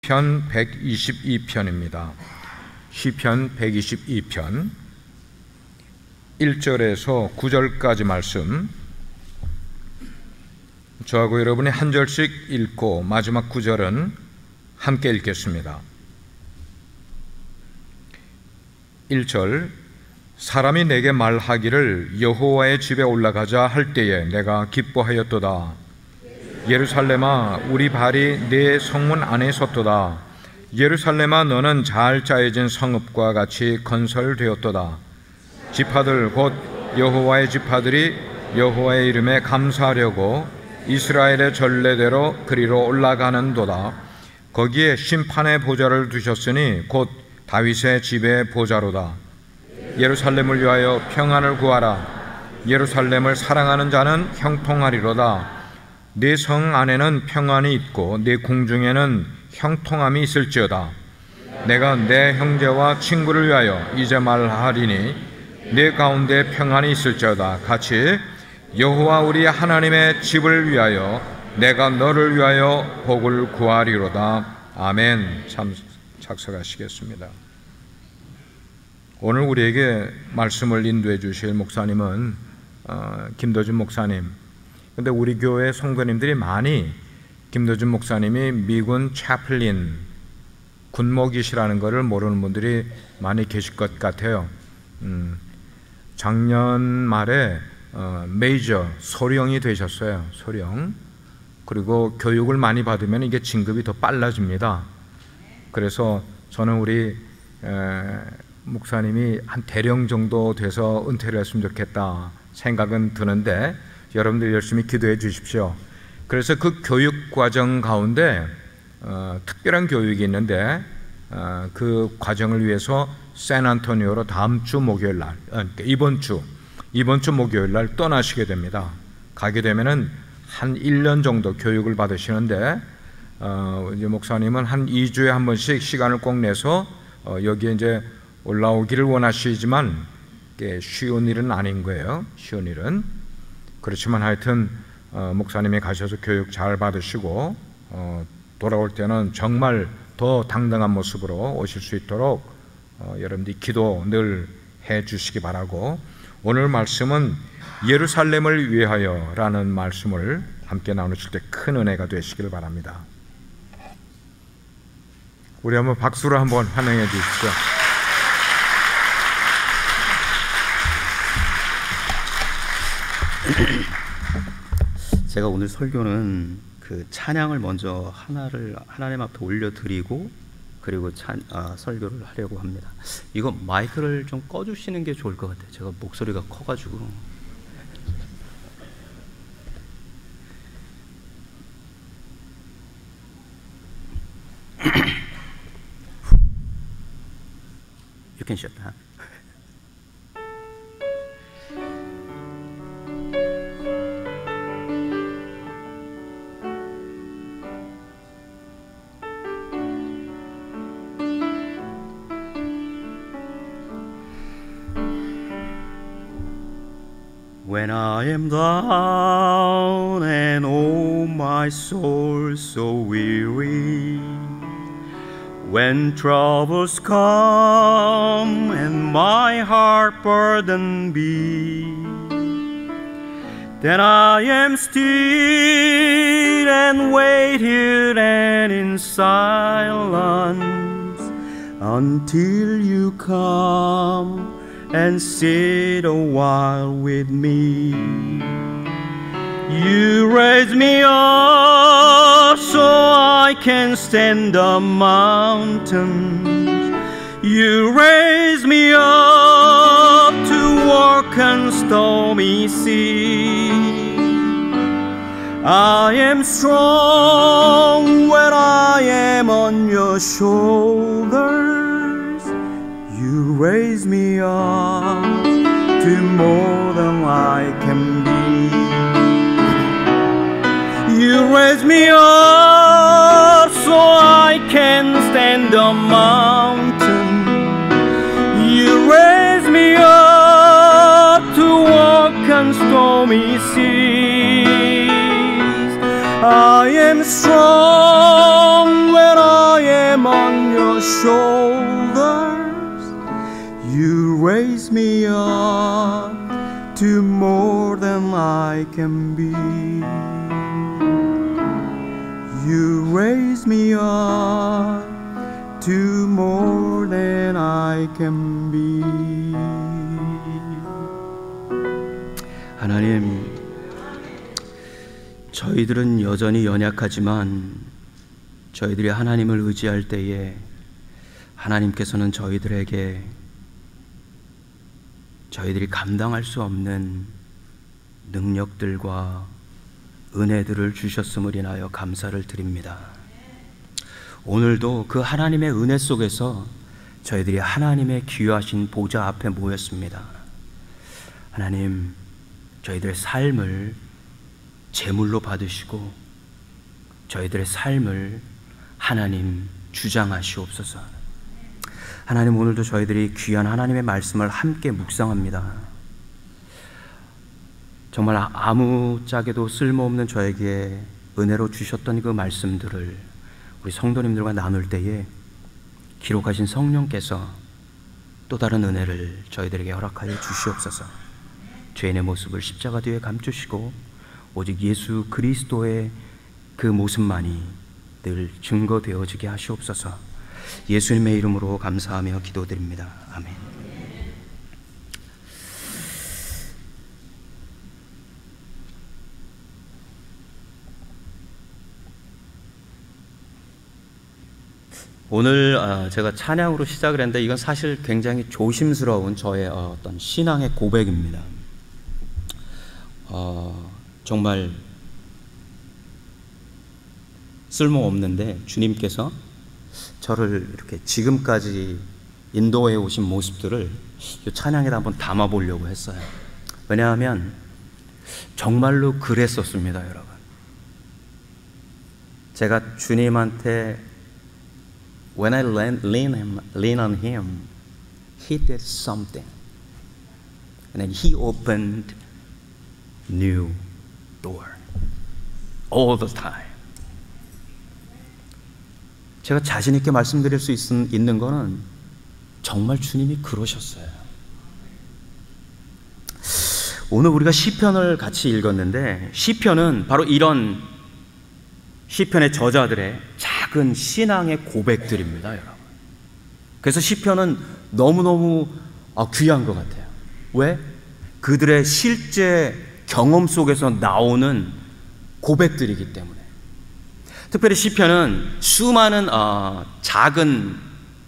시편 122편입니다. 시편 122편 1절에서 9절까지 말씀, 저하고 여러분이 한 절씩 읽고 마지막 9절은 함께 읽겠습니다. 1절, 사람이 내게 말하기를 여호와의 집에 올라가자 할 때에 내가 기뻐하였도다. 예루살렘아, 우리 발이 네 성문 안에 섰도다. 예루살렘아, 너는 잘 짜여진 성읍과 같이 건설되었도다. 지파들 곧 여호와의 지파들이 여호와의 이름에 감사하려고 이스라엘의 전례대로 그리로 올라가는도다. 거기에 심판의 보좌를 두셨으니 곧 다윗의 집의 보좌로다. 예루살렘을 위하여 평안을 구하라. 예루살렘을 사랑하는 자는 형통하리로다. 네 성 안에는 평안이 있고 네 궁중에는 형통함이 있을지어다. 내가 내 형제와 친구를 위하여 이제 말하리니 네 가운데 평안이 있을지어다. 같이 여호와 우리 하나님의 집을 위하여 내가 너를 위하여 복을 구하리로다. 아멘. 참 착석하시겠습니다. 오늘 우리에게 말씀을 인도해 주실 목사님은 김도준 목사님. 근데 우리 교회 성도님들이 많이 김도준 목사님이 미군 채플린 군목이시라는 것을 모르는 분들이 많이 계실 것 같아요. 작년 말에 메이저 소령이 되셨어요. 소령. 그리고 교육을 많이 받으면 이게 진급이 더 빨라집니다. 그래서 저는 우리 목사님이 한 대령 정도 돼서 은퇴를 했으면 좋겠다 생각은 드는데 여러분들 열심히 기도해 주십시오. 그래서 그 교육 과정 가운데 특별한 교육이 있는데 그 과정을 위해서 샌안토니오로 다음 주 목요일 날, 이번 주 목요일 날 떠나시게 됩니다. 가게 되면은 한 1년 정도 교육을 받으시는데 이제 목사님은 한 2주에 한 번씩 시간을 꼭 내서 여기에 이제 올라오기를 원하시지만 쉬운 일은 아닌 거예요. 쉬운 일은. 그렇지만 하여튼 목사님이 가셔서 교육 잘 받으시고 돌아올 때는 정말 더 당당한 모습으로 오실 수 있도록 여러분들이 기도 늘 해주시기 바라고, 오늘 말씀은 예루살렘을 위하여 라는 말씀을 함께 나누실 때 큰 은혜가 되시길 바랍니다. 우리 한번 박수로 한번 환영해 주십시오. 제가 오늘 설교는 그 찬양을 먼저 하나님 앞에 올려드리고 그리고 설교를 하려고 합니다. 이거 마이크를 좀 꺼주시는 게 좋을 것 같아요. 제가 목소리가 커가지고. You can shut that. When I am down and oh my soul so weary, when troubles come and my heart burden be, then I am still and wait here and in silence until you come and sit a while with me. You raise me up so I can stand the mountains. You raise me up to walk on stormy sea. I am strong when I am on your shoulders. You raise me up to more than I can be. You raise me up so I can stand the mountain. You raise me up to walk on stormy seas. I am strong when I am I'm on your shoulders. You raise me up to more than I can be. You raise me up to more than I can be. 하나님, 저희들은 여전히 연약하지만 저희들이 하나님을 의지할 때에 하나님께서는 저희들에게 저희들이 감당할 수 없는 능력들과 은혜들을 주셨음을 인하여 감사를 드립니다. 오늘도 그 하나님의 은혜 속에서 저희들이 하나님의 귀하신 보좌 앞에 모였습니다. 하나님, 저희들의 삶을 제물로 받으시고 저희들의 삶을 하나님 주장하시옵소서. 하나님, 오늘도 저희들이 귀한 하나님의 말씀을 함께 묵상합니다. 정말 아무짝에도 쓸모없는 저에게 은혜로 주셨던 그 말씀들을 우리 성도님들과 나눌 때에 기록하신 성령께서 또 다른 은혜를 저희들에게 허락하여 주시옵소서. 죄인의 모습을 십자가 뒤에 감추시고 오직 예수 그리스도의 그 모습만이 늘 증거되어지게 하시옵소서. 예수님의 이름으로 감사하며 기도드립니다. 아멘. 오늘 제가 찬양으로 시작을 했는데 이건 사실 굉장히 조심스러운 저의 어떤 신앙의 고백입니다. 정말 쓸모없는데 주님께서 저를 이렇게 지금까지 인도해 오신 모습들을 이 찬양에다 한번 담아보려고 했어요. 왜냐하면 정말로 그랬었습니다, 여러분. 제가 주님한테 When I lean on Him, He did something, and then He opened new door all the time. 제가 자신 있게 말씀드릴 수 있는 거는 정말 주님이 그러셨어요. 오늘 우리가 시편을 같이 읽었는데 시편은 바로 이런 시편의 저자들의 작은 신앙의 고백들입니다, 여러분. 그래서 시편은 너무너무 귀한 것 같아요. 왜? 그들의 실제 경험 속에서 나오는 고백들이기 때문에. 특별히 시편은 수많은 작은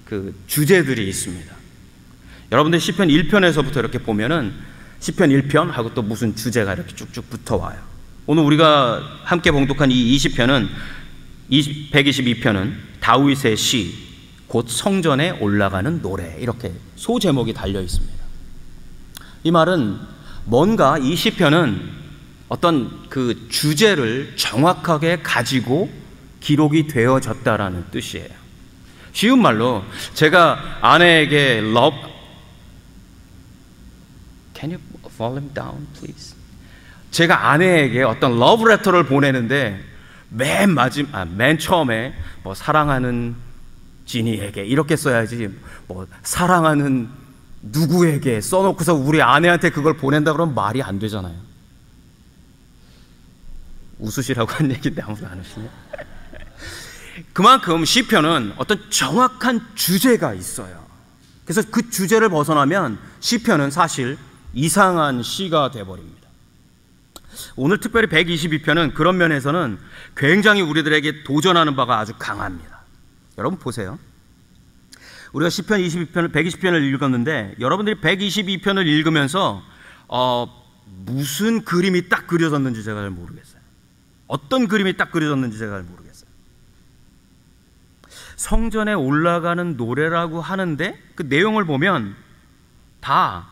그 주제들이 있습니다. 여러분들 시편 1편에서부터 이렇게 보면은 시편 1편 하고 또 무슨 주제가 이렇게 쭉쭉 붙어와요. 오늘 우리가 함께 봉독한 이 20편은 122편은 다윗의 시, 곧 성전에 올라가는 노래, 이렇게 소제목이 달려 있습니다. 이 말은 뭔가 이 시편은 어떤 그 주제를 정확하게 가지고 기록이 되어졌다라는 뜻이에요. 쉬운 말로 제가 아내에게 Can you volume down, please? 제가 아내에게 어떤 러브레터를 보내는데 맨 처음에 뭐 사랑하는 지니에게 이렇게 써야지 뭐 사랑하는 누구에게 써놓고서 우리 아내한테 그걸 보낸다 그러면 말이 안 되잖아요. 웃으시라고 한 얘기인데 아무도 안 웃으시네. 그만큼 시편은 어떤 정확한 주제가 있어요. 그래서 그 주제를 벗어나면 시편은 사실 이상한 시가 돼버립니다. 오늘 특별히 122편은 그런 면에서는 굉장히 우리들에게 도전하는 바가 아주 강합니다. 여러분 보세요. 우리가 시편 120편을 읽었는데 여러분들이 122편을 읽으면서 무슨 그림이 딱 그려졌는지 제가 잘 모르겠어요. 어떤 그림이 딱 그려졌는지 제가 잘 모르겠어요. 성전에 올라가는 노래라고 하는데 그 내용을 보면 다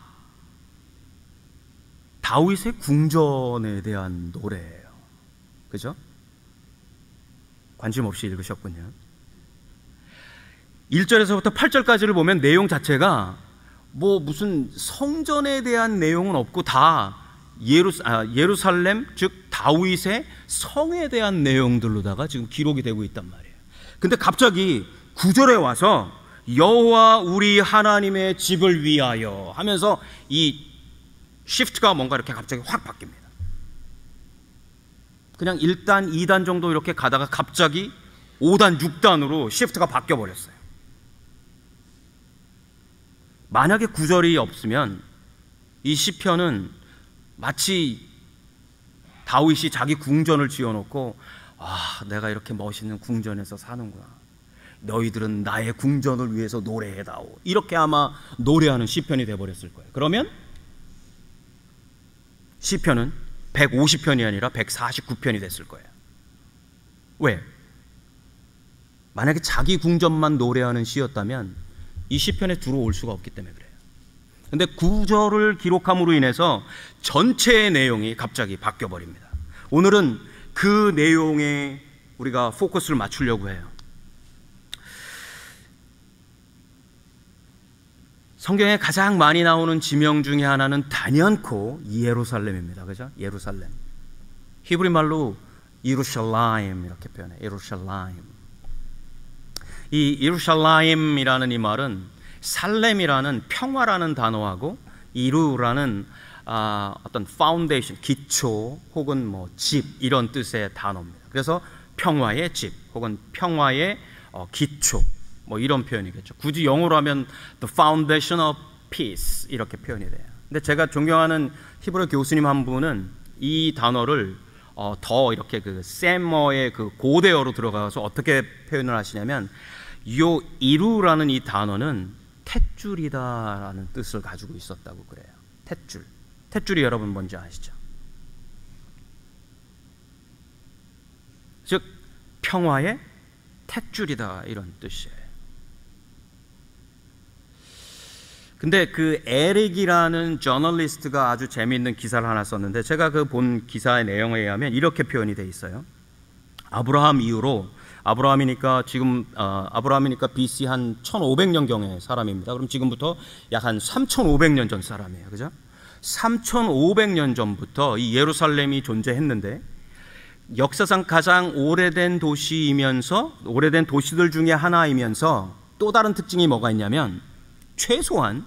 다윗의 궁전에 대한 노래예요. 그죠? 관심 없이 읽으셨군요. 1절에서부터 8절까지를 보면 내용 자체가 뭐 무슨 성전에 대한 내용은 없고 다 예루살렘, 즉 다윗의 성에 대한 내용들로다가 지금 기록이 되고 있단 말이에요. 근데 갑자기 9절에 와서 여호와 우리 하나님의 집을 위하여 하면서 이 시프트가 뭔가 이렇게 갑자기 확 바뀝니다. 그냥 1단, 2단 정도 이렇게 가다가 갑자기 5단, 6단으로 시프트가 바뀌어 버렸어요. 만약에 9절이 없으면 이 시편은 마치 다윗이 자기 궁전을 지어놓고 내가 이렇게 멋있는 궁전에서 사는구나, 너희들은 나의 궁전을 위해서 노래해다오, 이렇게 아마 노래하는 시편이 되어버렸을 거예요. 그러면 시편은 150편이 아니라 149편이 됐을 거예요. 왜? 만약에 자기 궁전만 노래하는 시였다면 이 시편에 들어올 수가 없기 때문에 그래요. 근데 9절을 기록함으로 인해서 전체의 내용이 갑자기 바뀌어 버립니다. 오늘은 그 내용에 우리가 포커스를 맞추려고 해요. 성경에 가장 많이 나오는 지명 중에 하나는 단연코 예루살렘입니다. 그죠? 예루살렘. 히브리 말로 예루샬라임 이렇게 표현해요. 예루샬라임. 이 예루샬라임이라는 이 말은 살렘이라는 평화라는 단어하고 이루라는 어떤 파운데이션, 기초 혹은 뭐 집 이런 뜻의 단어입니다. 그래서 평화의 집 혹은 평화의 기초 뭐 이런 표현이겠죠. 굳이 영어로 하면 the foundation of peace 이렇게 표현이 돼요. 근데 제가 존경하는 히브리 교수님 한 분은 이 단어를 더 이렇게 그 세머의 그 고대어로 들어가서 어떻게 표현을 하시냐면, 요 이루라는 이 단어는 탯줄이다라는 뜻을 가지고 있었다고 그래요. 탯줄. 탯줄이 여러분 뭔지 아시죠? 즉 평화의 탯줄이다 이런 뜻이에요. 근데 그 에릭이라는 저널리스트가 아주 재미있는 기사를 하나 썼는데, 제가 그 본 기사의 내용에 의하면 이렇게 표현이 돼 있어요. 아브라함 이후로, 아브라함이니까 BC 한 1500년경의 사람입니다. 그럼 지금부터 약 한 3500년 전 사람이에요. 그죠? 3500년 전부터 이 예루살렘이 존재했는데, 역사상 가장 오래된 도시이면서, 오래된 도시들 중에 하나이면서 또 다른 특징이 뭐가 있냐면, 최소한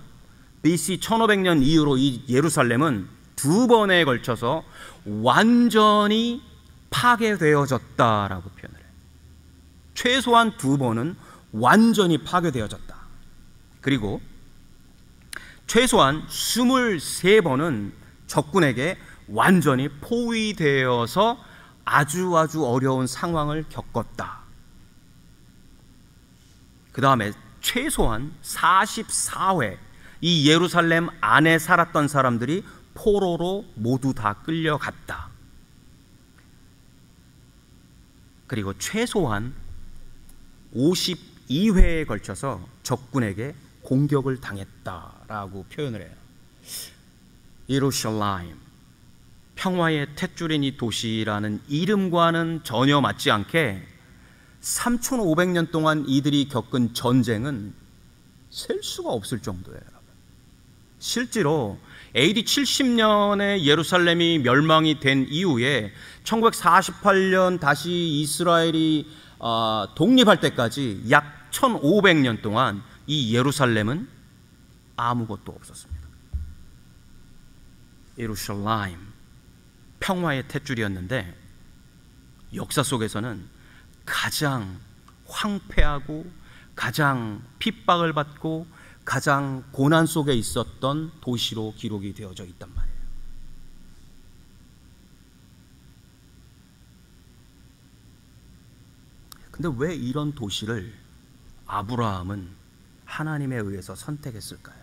BC 1500년 이후로 이 예루살렘은 2번에 걸쳐서 완전히 파괴되어졌다라고 표현을 해요. 최소한 2번은 완전히 파괴되어졌다. 그리고 최소한 23번은 적군에게 완전히 포위되어서 아주 어려운 상황을 겪었다. 그 다음에 최소한 44회 이 예루살렘 안에 살았던 사람들이 포로로 모두 다 끌려갔다. 그리고 최소한 52회에 걸쳐서 적군에게 공격을 당했다라고 표현을 해요. 예루살렘, 평화의 탯줄인 이 도시라는 이름과는 전혀 맞지 않게 3500년 동안 이들이 겪은 전쟁은 셀 수가 없을 정도예요. 실제로 AD 70년에 예루살렘이 멸망이 된 이후에 1948년 다시 이스라엘이 독립할 때까지 약 1500년 동안 이 예루살렘은 아무것도 없었습니다. 예루살렘, 평화의 탯줄이었는데 역사 속에서는 가장 황폐하고 가장 핍박을 받고 가장 고난 속에 있었던 도시로 기록이 되어져 있단 말이에요. 근데 왜 이런 도시를 아브라함은 하나님에 의해서 선택했을까요?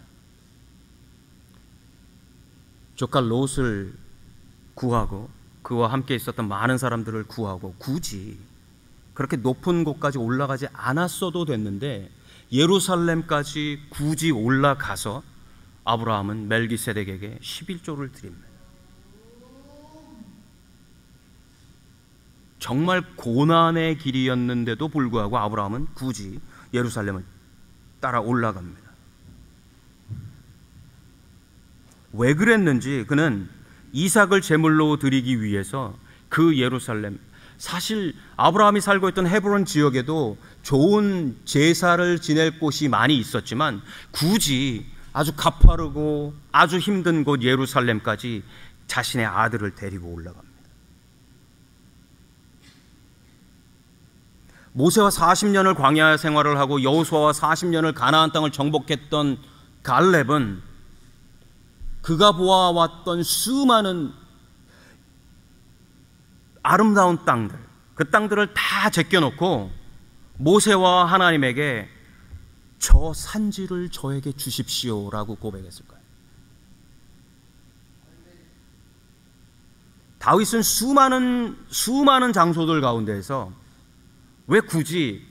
조카 롯을 구하고 그와 함께 있었던 많은 사람들을 구하고 굳이 그렇게 높은 곳까지 올라가지 않았어도 됐는데 예루살렘까지 굳이 올라가서 아브라함은 멜기세덱에게 11조를 드립니다. 정말 고난의 길이었는데도 불구하고 아브라함은 굳이 예루살렘을 따라 올라갑니다. 왜 그랬는지, 그는 이삭을 제물로 드리기 위해서 그 예루살렘, 사실 아브라함이 살고 있던 헤브론 지역에도 좋은 제사를 지낼 곳이 많이 있었지만 굳이 아주 가파르고 아주 힘든 곳 예루살렘까지 자신의 아들을 데리고 올라갑니다. 모세와 40년을 광야 생활을 하고 여호수아와 40년을 가나안 땅을 정복했던 갈렙은 그가 보아왔던 수많은 아름다운 땅들, 그 땅들을 다 제껴놓고 모세와 하나님에게 저 산지를 저에게 주십시오라고 고백했을 거예요. 다윗은 수많은 장소들 가운데에서 왜 굳이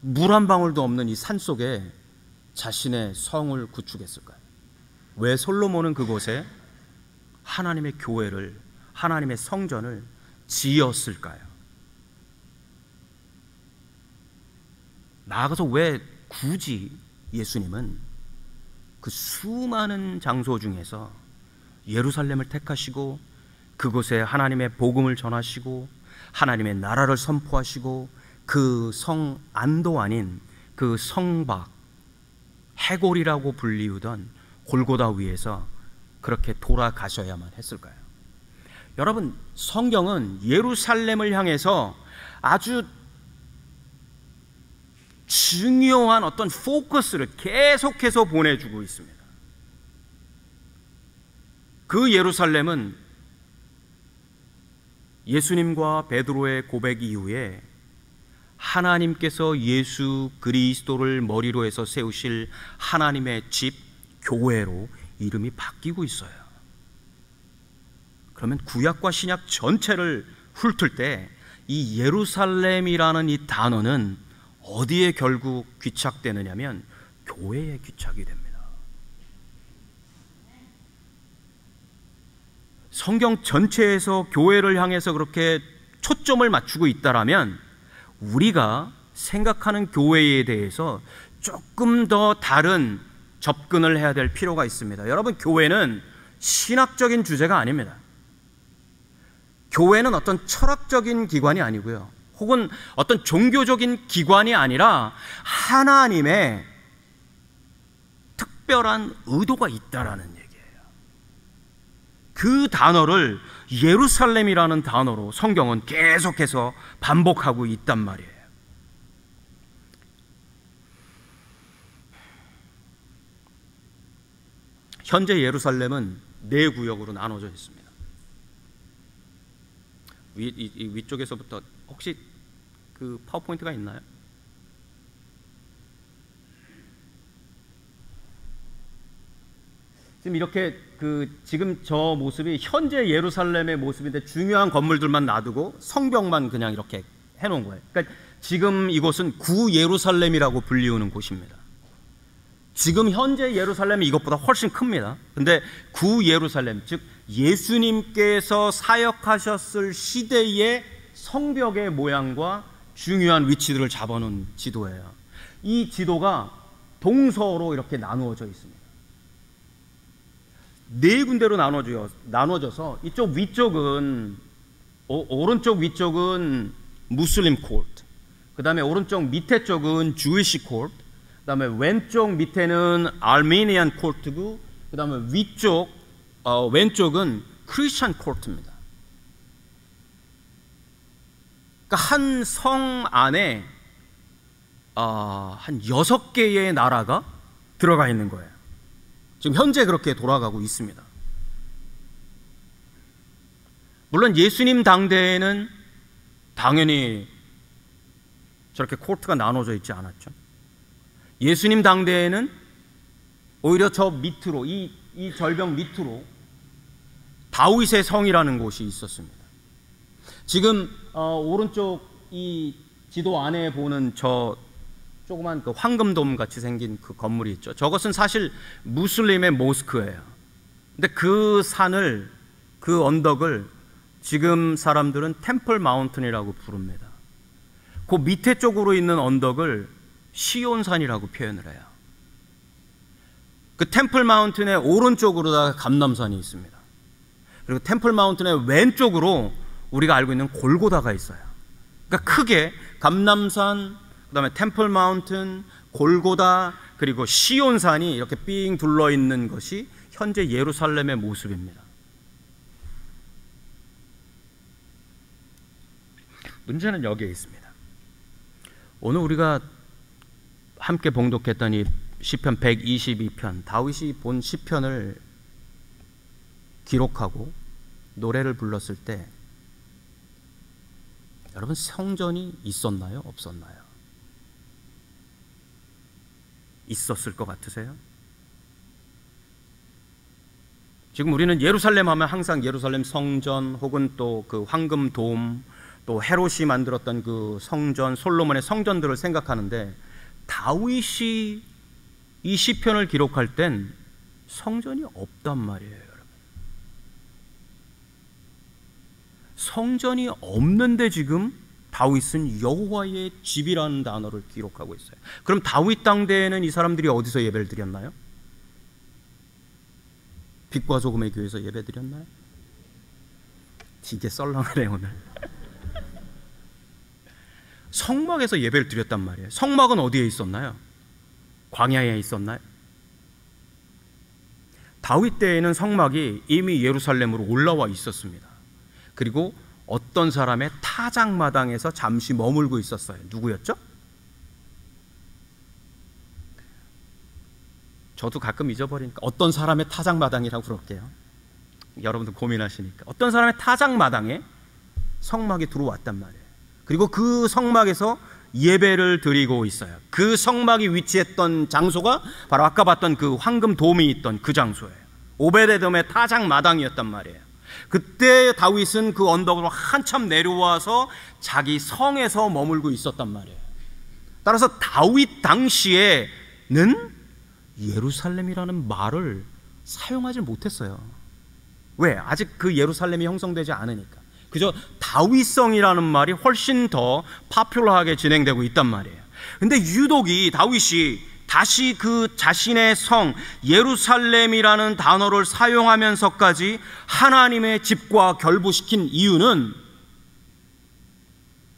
물 한 방울도 없는 이 산 속에 자신의 성을 구축했을까요? 왜 솔로몬은 그곳에 하나님의 교회를, 하나님의 성전을 지었을까요? 나아가서 왜 굳이 예수님은 그 수많은 장소 중에서 예루살렘을 택하시고 그곳에 하나님의 복음을 전하시고 하나님의 나라를 선포하시고 그 성 안도 아닌 그 성박, 해골이라고 불리우던 골고다 위에서 그렇게 돌아가셔야만 했을까요? 여러분, 성경은 예루살렘을 향해서 아주 중요한 어떤 포커스를 계속해서 보내주고 있습니다. 그 예루살렘은 예수님과 베드로의 고백 이후에 하나님께서 예수 그리스도를 머리로 해서 세우실 하나님의 집, 교회로 이름이 바뀌고 있어요. 그러면 구약과 신약 전체를 훑을 때 이 예루살렘이라는 이 단어는 어디에 결국 귀착되느냐면 교회에 귀착이 됩니다. 성경 전체에서 교회를 향해서 그렇게 초점을 맞추고 있다라면 우리가 생각하는 교회에 대해서 조금 더 다른 접근을 해야 될 필요가 있습니다. 여러분, 교회는 신학적인 주제가 아닙니다. 교회는 어떤 철학적인 기관이 아니고요, 혹은 어떤 종교적인 기관이 아니라 하나님의 특별한 의도가 있다라는 얘기예요. 그 단어를 예루살렘이라는 단어로 성경은 계속해서 반복하고 있단 말이에요. 현재 예루살렘은 네 구역으로 나눠져 있습니다. 위쪽에서부터 혹시 그 파워포인트가 있나요? 지금 이렇게 지금 저 모습이 현재 예루살렘의 모습인데 중요한 건물들만 놔두고 성벽만 그냥 이렇게 해놓은 거예요. 그러니까 지금 이곳은 구 예루살렘이라고 불리우는 곳입니다. 지금 현재 예루살렘이 이것보다 훨씬 큽니다. 근데 구 예루살렘, 즉 예수님께서 사역하셨을 시대의 성벽의 모양과 중요한 위치들을 잡아놓은 지도예요. 이 지도가 동서로 이렇게 나누어져 있습니다. 네 군데로 나눠져서 이쪽 위쪽은 오른쪽 위쪽은 무슬림 코트, 그 다음에 오른쪽 밑에 쪽은 주이시 코트, 그 다음에 왼쪽 밑에는 알메니안 코트고, 그 다음에 왼쪽은 크리스천 코트입니다. 그러니까 한 성 안에 한 6개의 나라가 들어가 있는 거예요. 지금 현재 그렇게 돌아가고 있습니다. 물론 예수님 당대에는 당연히 저렇게 코트가 나눠져 있지 않았죠. 예수님 당대에는 오히려 저 밑으로, 이 절벽 밑으로 다윗의 성이라는 곳이 있었습니다. 지금 오른쪽 이 지도 안에 보는 저 조그만 그 황금돔 같이 생긴 그 건물이 있죠. 저것은 사실 무슬림의 모스크예요. 근데 그 산을, 그 언덕을 지금 사람들은 템플 마운틴이라고 부릅니다. 그 밑에 쪽으로 있는 언덕을 시온산이라고 표현을 해요. 그 템플 마운틴의 오른쪽으로다가 감람산이 있습니다. 그리고 템플 마운틴의 왼쪽으로 우리가 알고 있는 골고다가 있어요. 그러니까 크게 감람산, 그다음에 템플 마운튼, 골고다, 그리고 시온산이 이렇게 삥 둘러 있는 것이 현재 예루살렘의 모습입니다. 문제는 여기에 있습니다. 오늘 우리가 함께 봉독했던 이 시편 122편, 다윗이 본 시편을 기록하고 노래를 불렀을 때 여러분, 성전이 있었나요? 없었나요? 있었을 것 같으세요? 지금 우리는 예루살렘 하면 항상 예루살렘 성전, 혹은 또 그 황금 돔, 또 헤롯이 만들었던 그 성전, 솔로몬의 성전들을 생각하는데, 다윗이 이 시편을 기록할 땐 성전이 없단 말이에요, 여러분. 성전이 없는데 지금 다윗은 여호와의 집이라는 단어를 기록하고 있어요. 그럼 다윗 당대에는 이 사람들이 어디서 예배를 드렸나요? 빛과 소금의 교회에서 예배 드렸나요? 되게 썰렁하네 오늘. 성막에서 예배를 드렸단 말이에요. 성막은 어디에 있었나요? 광야에 있었나요? 다윗 때에는 성막이 이미 예루살렘으로 올라와 있었습니다. 그리고 어떤 사람의 타작마당에서 잠시 머물고 있었어요. 누구였죠? 저도 가끔 잊어버리니까 어떤 사람의 타작마당이라고 그럴게요. 여러분들 고민하시니까. 어떤 사람의 타작마당에 성막이 들어왔단 말이에요. 그리고 그 성막에서 예배를 드리고 있어요. 그 성막이 위치했던 장소가 바로 아까 봤던 그 황금 돔이 있던 그 장소예요. 오베데돔의 타작마당이었단 말이에요. 그때 다윗은 그 언덕으로 한참 내려와서 자기 성에서 머물고 있었단 말이에요. 따라서 다윗 당시에는 예루살렘이라는 말을 사용하지 못했어요. 왜? 아직 그 예루살렘이 형성되지 않으니까. 그저 다윗성이라는 말이 훨씬 더 파퓰러하게 진행되고 있단 말이에요. 근데 유독이 다윗이 다시 그 자신의 성 예루살렘이라는 단어를 사용하면서까지 하나님의 집과 결부시킨 이유는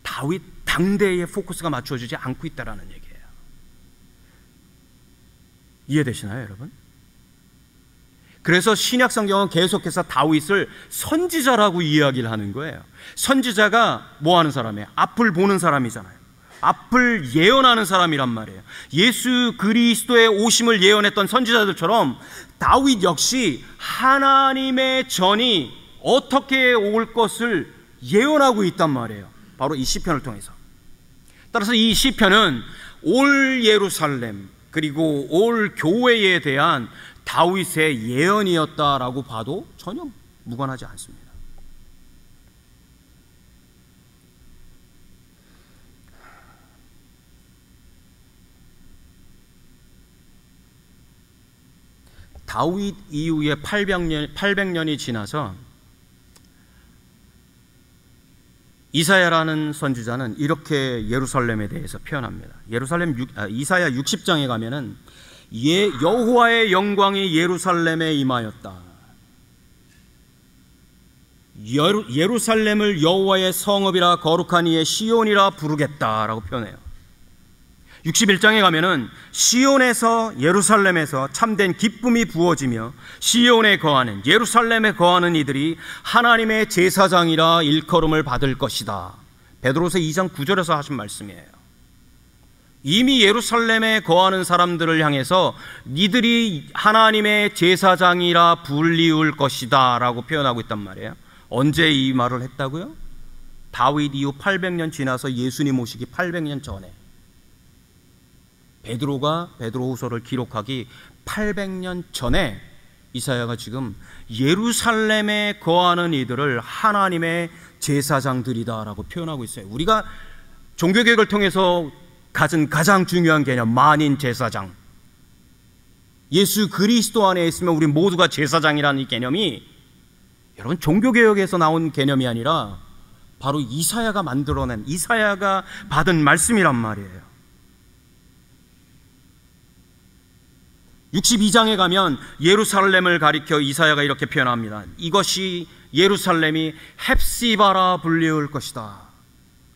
다윗 당대의 포커스가 맞춰지지 않고 있다는 얘기예요. 이해되시나요, 여러분? 그래서 신약 성경은 계속해서 다윗을 선지자라고 이야기를 하는 거예요. 선지자가 뭐 하는 사람이에요? 앞을 보는 사람이잖아요. 앞을 예언하는 사람이란 말이에요. 예수 그리스도의 오심을 예언했던 선지자들처럼 다윗 역시 하나님의 전이 어떻게 올 것을 예언하고 있단 말이에요. 바로 이 시편을 통해서. 따라서 이 시편은 올 예루살렘 그리고 올 교회에 대한 다윗의 예언이었다라고 봐도 전혀 무관하지 않습니다. 다윗 이후에 800년이 지나서 이사야라는 선지자는 이렇게 예루살렘에 대해서 표현합니다. 이사야 60장에 가면은 여호와의 영광이 예루살렘에 임하였다. 예루살렘을 여호와의 성읍이라 거룩한 이의 시온이라 부르겠다라고 표현해요. 61장에 가면은 시온에서 예루살렘에서 참된 기쁨이 부어지며 시온에 거하는 예루살렘에 거하는 이들이 하나님의 제사장이라 일컬음을 받을 것이다. 베드로서 2장 9절에서 하신 말씀이에요. 이미 예루살렘에 거하는 사람들을 향해서 니들이 하나님의 제사장이라 불리울 것이다 라고 표현하고 있단 말이에요. 언제 이 말을 했다고요? 다윗 이후 800년 지나서 예수님 오시기 800년 전에 베드로가 베드로후서를 기록하기 800년 전에 이사야가 지금 예루살렘에 거하는 이들을 하나님의 제사장들이다 라고 표현하고 있어요. 우리가 종교개혁을 통해서 가진 가장 중요한 개념, 만인 제사장. 예수 그리스도 안에 있으면 우리 모두가 제사장이라는 이 개념이 여러분 종교개혁에서 나온 개념이 아니라 바로 이사야가 만들어낸, 이사야가 받은 말씀이란 말이에요. 62장에 가면 예루살렘을 가리켜 이사야가 이렇게 표현합니다. 이것이 예루살렘이 헵시바라 불리울 것이다.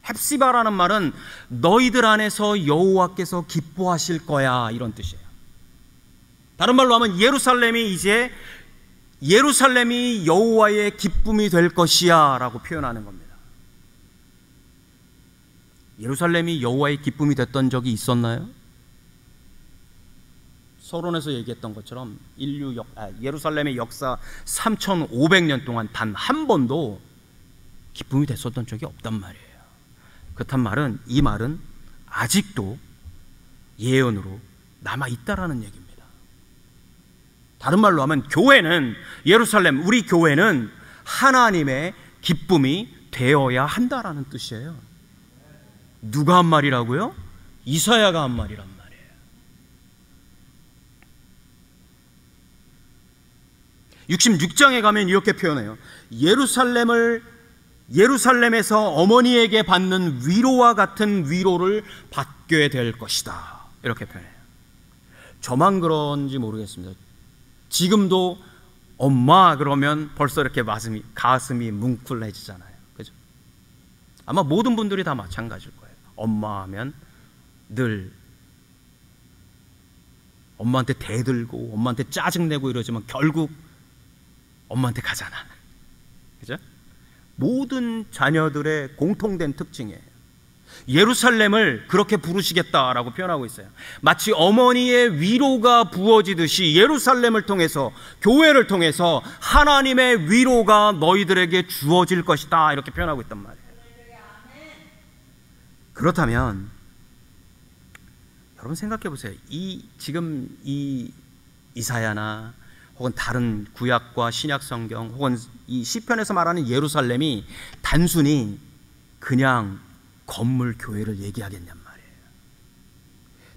헵시바라는 말은 너희들 안에서 여호와께서 기뻐하실 거야, 이런 뜻이에요. 다른 말로 하면 예루살렘이 여호와의 기쁨이 될 것이야 라고 표현하는 겁니다. 예루살렘이 여호와의 기쁨이 됐던 적이 있었나요? 서론에서 얘기했던 것처럼 예루살렘의 역사 3,500년 동안 단 한 번도 기쁨이 됐었던 적이 없단 말이에요. 그렇단 말은, 이 말은 아직도 예언으로 남아있다라는 얘기입니다. 다른 말로 하면 교회는, 예루살렘, 우리 교회는 하나님의 기쁨이 되어야 한다라는 뜻이에요. 누가 한 말이라고요? 이사야가 한 말이란 말이에요. (66장에) 가면 이렇게 표현해요. 예루살렘에서 어머니에게 받는 위로와 같은 위로를 받게 될 것이다, 이렇게 표현해요. 저만 그런지 모르겠습니다. 지금도 엄마 그러면 벌써 이렇게 가슴이 뭉클해지잖아요. 그죠? 아마 모든 분들이 다 마찬가지일 거예요. 엄마 하면 늘 엄마한테 대들고 엄마한테 짜증내고 이러지만 결국 엄마한테 가잖아. 그죠? 모든 자녀들의 공통된 특징이에요. 예루살렘을 그렇게 부르시겠다라고 표현하고 있어요. 마치 어머니의 위로가 부어지듯이 예루살렘을 통해서, 교회를 통해서 하나님의 위로가 너희들에게 주어질 것이다, 이렇게 표현하고 있단 말이에요. 그렇다면 여러분 생각해 보세요. 지금 이 이사야나 혹은 다른 구약과 신약 성경 혹은 이 시편에서 말하는 예루살렘이 단순히 그냥 건물 교회를 얘기하겠냔 말이에요.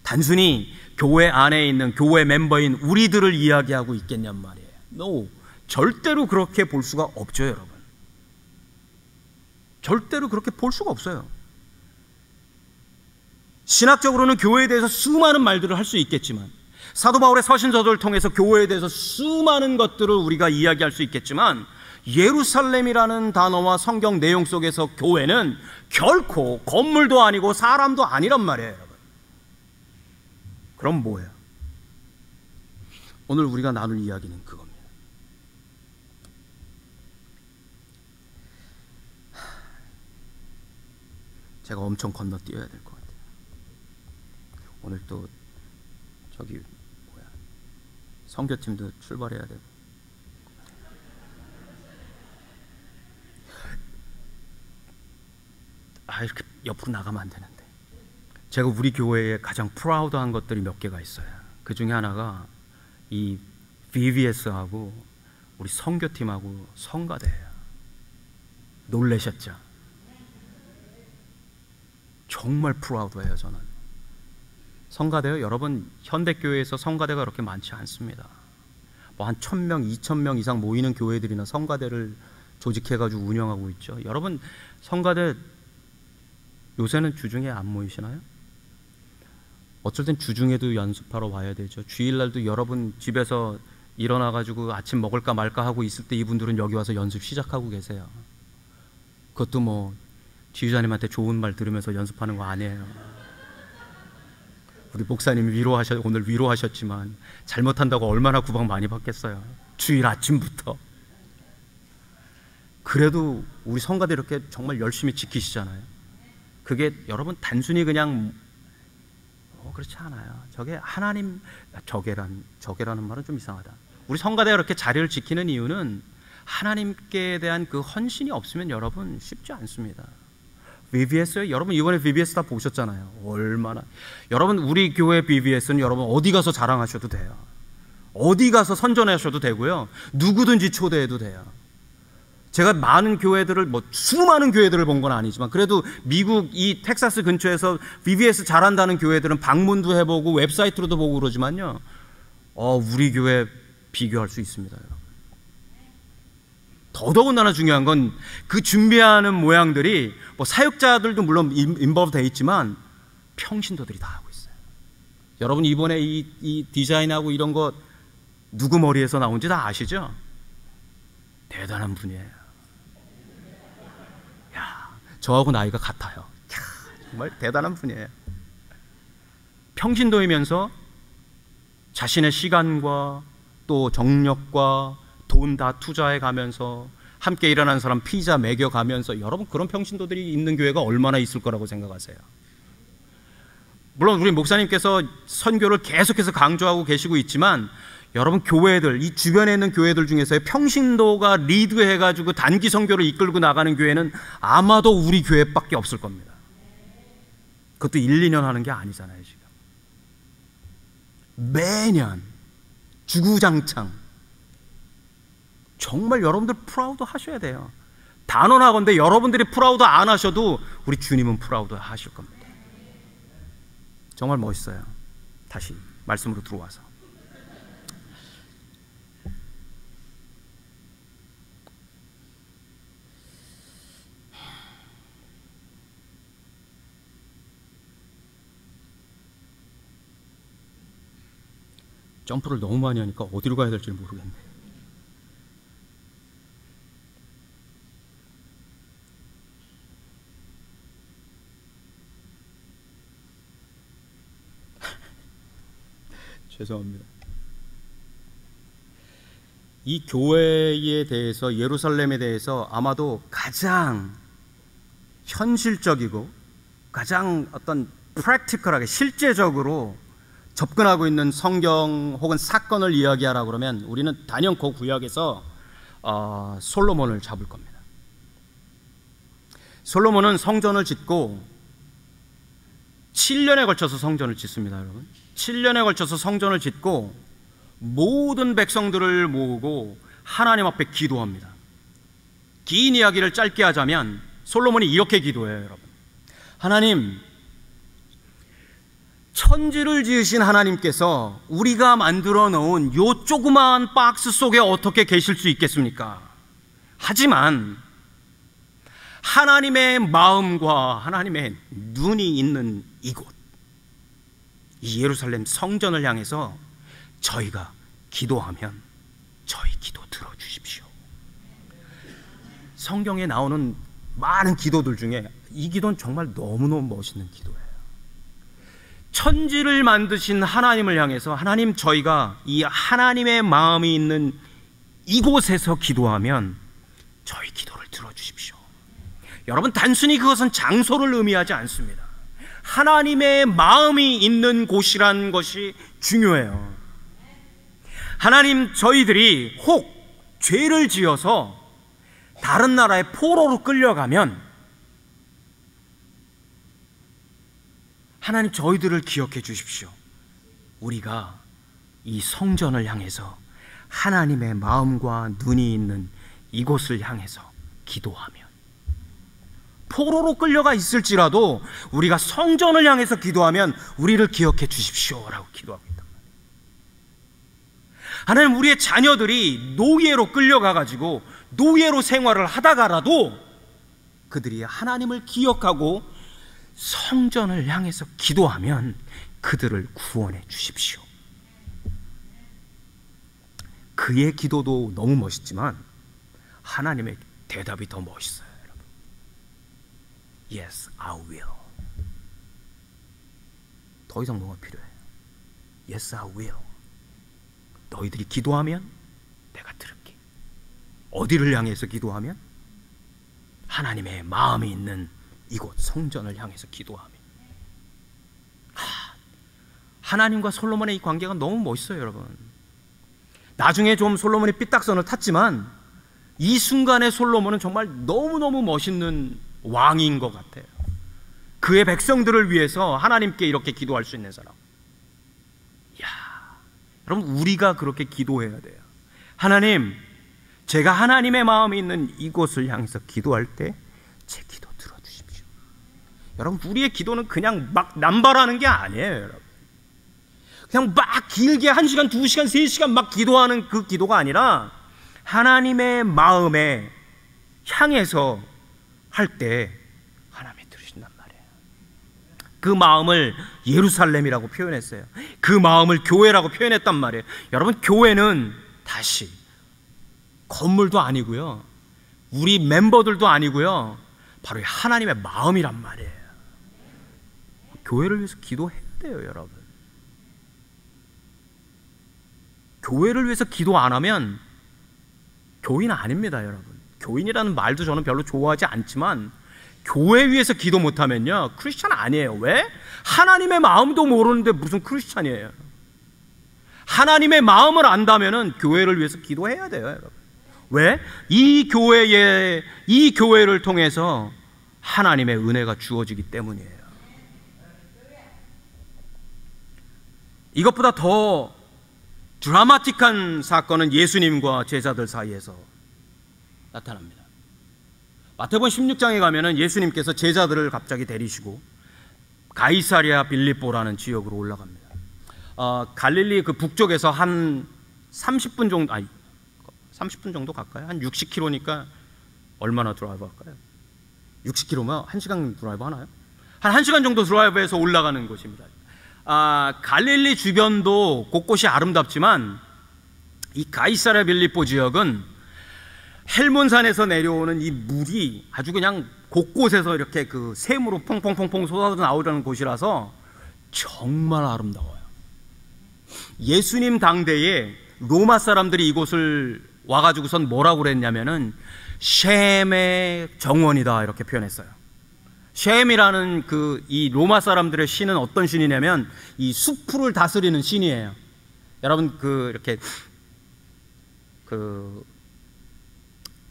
단순히 교회 안에 있는 교회 멤버인 우리들을 이야기하고 있겠냔 말이에요. No, 절대로 그렇게 볼 수가 없죠, 여러분. 절대로 그렇게 볼 수가 없어요. 신학적으로는 교회에 대해서 수많은 말들을 할 수 있겠지만, 사도 바울의 서신서들을 통해서 교회에 대해서 수많은 것들을 우리가 이야기할 수 있겠지만, 예루살렘이라는 단어와 성경 내용 속에서 교회는 결코 건물도 아니고 사람도 아니란 말이에요, 여러분. 그럼 뭐예요? 오늘 우리가 나눌 이야기는 그겁니다. 제가 엄청 건너뛰어야 될 것 같아요. 오늘 또 선교팀도 출발해야 되고. 이렇게 옆으로 나가면 안 되는데. 제가 우리 교회에 가장 프라우드한 것들이 몇 개가 있어요. 그 중에 하나가 이 VBS하고 우리 선교팀하고 성가대예요. 놀라셨죠? 정말 프라우드해요, 저는. 성가대요? 여러분, 현대교회에서 성가대가 그렇게 많지 않습니다. 뭐 한 1,000명, 2,000명 이상 모이는 교회들이나 성가대를 조직해가지고 운영하고 있죠. 여러분, 성가대 요새는 주중에 안 모이시나요? 어쩔 땐 주중에도 연습하러 와야 되죠. 주일날도 여러분 집에서 일어나가지고 아침 먹을까 말까 하고 있을 때 이분들은 여기 와서 연습 시작하고 계세요. 그것도 뭐 지휘자님한테 좋은 말 들으면서 연습하는 거 아니에요. 우리 목사님이 오늘 위로하셨지만 잘못한다고 얼마나 구박 많이 받겠어요. 주일 아침부터. 그래도 우리 성가대 이렇게 정말 열심히 지키시잖아요. 그게 여러분 단순히 그냥 그렇지 않아요. 저게 하나님, 저게라는 말은 좀 이상하다. 우리 성가대가 이렇게 자리를 지키는 이유는 하나님께 대한 그 헌신이 없으면 여러분 쉽지 않습니다. VBS요? 여러분 이번에 VBS 다 보셨잖아요. 얼마나. 여러분 우리 교회 VBS는 여러분 어디 가서 자랑하셔도 돼요. 어디 가서 선전하셔도 되고요. 누구든지 초대해도 돼요. 제가 많은 교회들을, 수많은 교회들을 본 건 아니지만 그래도 미국 이 텍사스 근처에서 VBS 잘한다는 교회들은 방문도 해보고 웹사이트로도 보고 그러지만요, 우리 교회 비교할 수 있습니다, 여러분. 더더군다나 중요한 건 그 준비하는 모양들이 사역자들도 물론 인볼브 되어 있지만 평신도들이 다 하고 있어요. 여러분 이번에 이 디자인하고 이런 거 누구 머리에서 나온지 다 아시죠? 대단한 분이에요. 저하고 나이가 같아요. 정말 대단한 분이에요. 평신도이면서 자신의 시간과 또 정력과 돈 다 투자해 가면서 함께 일어나는 사람 피자 먹여가면서, 여러분 그런 평신도들이 있는 교회가 얼마나 있을 거라고 생각하세요? 물론 우리 목사님께서 선교를 계속해서 강조하고 계시고 있지만, 여러분 교회들, 이 주변에 있는 교회들 중에서의 평신도가 리드해가지고 단기 선교를 이끌고 나가는 교회는 아마도 우리 교회밖에 없을 겁니다. 그것도 1, 2년 하는 게 아니잖아요. 지금 매년 주구장창. 정말 여러분들 프라우드 하셔야 돼요. 단언하건대 여러분들이 프라우드 안 하셔도 우리 주님은 프라우드 하실 겁니다. 정말 멋있어요. 다시 말씀으로 들어와서, 점프를 너무 많이 하니까 어디로 가야 될지 모르겠네. 죄송합니다. 이 교회에 대해서, 예루살렘에 대해서 아마도 가장 현실적이고 가장 어떤 프랙티컬하게 실제적으로 접근하고 있는 성경 혹은 사건을 이야기하라 그러면 우리는 단연코 구약에서 솔로몬을 잡을 겁니다. 솔로몬은 성전을 짓고 7년에 걸쳐서 성전을 짓습니다. 여러분, 7년에 걸쳐서 성전을 짓고 모든 백성들을 모으고 하나님 앞에 기도합니다. 긴 이야기를 짧게 하자면 솔로몬이 이렇게 기도해요. 여러분, 하나님, 천지를 지으신 하나님께서 우리가 만들어 놓은 요 조그마한 박스 속에 어떻게 계실 수 있겠습니까? 하지만 하나님의 마음과 하나님의 눈이 있는 이곳, 이 예루살렘 성전을 향해서 저희가 기도하면 저희 기도 들어주십시오. 성경에 나오는 많은 기도들 중에 이 기도는 정말 너무너무 멋있는 기도예요. 천지를 만드신 하나님을 향해서, 하나님, 저희가 이 하나님의 마음이 있는 이곳에서 기도하면 저희 기도를 들어주십시오. 여러분, 단순히 그것은 장소를 의미하지 않습니다. 하나님의 마음이 있는 곳이란 것이 중요해요. 하나님, 저희들이 혹 죄를 지어서 다른 나라의 포로로 끌려가면 하나님, 저희들을 기억해 주십시오. 우리가 이 성전을 향해서 하나님의 마음과 눈이 있는 이곳을 향해서 기도하면, 포로로 끌려가 있을지라도 우리가 성전을 향해서 기도하면 우리를 기억해 주십시오 라고 기도하고 있다. 하나님, 우리의 자녀들이 노예로 끌려가가지고 노예로 생활을 하다가라도 그들이 하나님을 기억하고 성전을 향해서 기도하면 그들을 구원해 주십시오. 그의 기도도 너무 멋있지만 하나님의 대답이 더 멋있어요. 여러분, Yes, I will. 더 이상 뭐가 필요해요? Yes, I will. 너희들이 기도하면 내가 들을게. 어디를 향해서 기도하면? 하나님의 마음이 있는 이곳 성전을 향해서 기도하면. 하나님과 솔로몬의 이 관계가 너무 멋있어요. 여러분, 나중에 좀 솔로몬이 삐딱선을 탔지만 이 순간에 솔로몬은 정말 너무너무 멋있는 왕인 것 같아요. 그의 백성들을 위해서 하나님께 이렇게 기도할 수 있는 사람. 이야, 여러분, 우리가 그렇게 기도해야 돼요. 하나님, 제가 하나님의 마음이 있는 이곳을 향해서 기도할 때 제 기도 들어주십시오. 여러분, 우리의 기도는 그냥 막 남발하는 게 아니에요. 여러분, 그냥 막 길게 1시간, 2시간, 3시간 막 기도하는 그 기도가 아니라 하나님의 마음에 향해서 할 때 하나님이 들으신단 말이에요. 그 마음을 예루살렘이라고 표현했어요. 그 마음을 교회라고 표현했단 말이에요. 여러분, 교회는 다시 건물도 아니고요, 우리 멤버들도 아니고요, 바로 이 하나님의 마음이란 말이에요. 교회를 위해서 기도해야 돼요, 여러분. 교회를 위해서 기도 안 하면 교인 아닙니다, 여러분. 교인이라는 말도 저는 별로 좋아하지 않지만 교회 위해서 기도 못하면요 크리스찬 아니에요. 왜? 하나님의 마음도 모르는데 무슨 크리스찬이에요. 하나님의 마음을 안다면은 교회를 위해서 기도해야 돼요, 여러분. 왜? 이 교회를 통해서 하나님의 은혜가 주어지기 때문이에요. 이것보다 더 드라마틱한 사건은 예수님과 제자들 사이에서 나타납니다. 마태복음 16장에 가면은 예수님께서 제자들을 갑자기 데리시고 가이사랴 빌립보라는 지역으로 올라갑니다. 갈릴리 그 북쪽에서 한 30분 정도, 30분 정도 갈까요? 한 60km니까 얼마나 드라이브 할까요? 60km면 1시간 드라이브 하나요? 한 1시간 정도 드라이브해서 올라가는 곳입니다. 갈릴리 주변도 곳곳이 아름답지만 이 가이사랴 빌립보 지역은 헬몬산에서 내려오는 이 물이 아주 그냥 곳곳에서 이렇게 그 샘으로 퐁퐁퐁퐁 쏟아져 나오려는 곳이라서 정말 아름다워요. 예수님 당대에 로마 사람들이 이곳을 와가지고선 뭐라고 그랬냐면은 셴의 정원이다 이렇게 표현했어요. 셴이라는 이 로마 사람들의 신은 어떤 신이냐면 이 숲을 다스리는 신이에요. 여러분 이렇게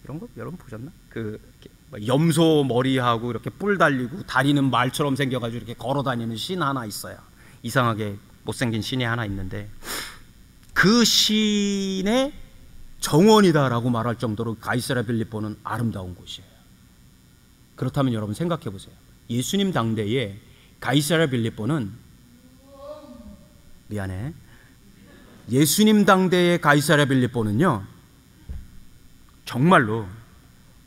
이런 거 여러분 보셨나? 염소 머리하고 이렇게 뿔 달리고 다리는 말처럼 생겨가지고 이렇게 걸어 다니는 신 하나 있어요. 이상하게 못생긴 신이 하나 있는데 그 신의 정원이다라고 말할 정도로 가이사랴 빌립보는 아름다운 곳이에요. 그렇다면 여러분 생각해 보세요. 예수님 당대에 가이사랴 빌립보는 예수님 당대의 가이사랴 빌립보는요 정말로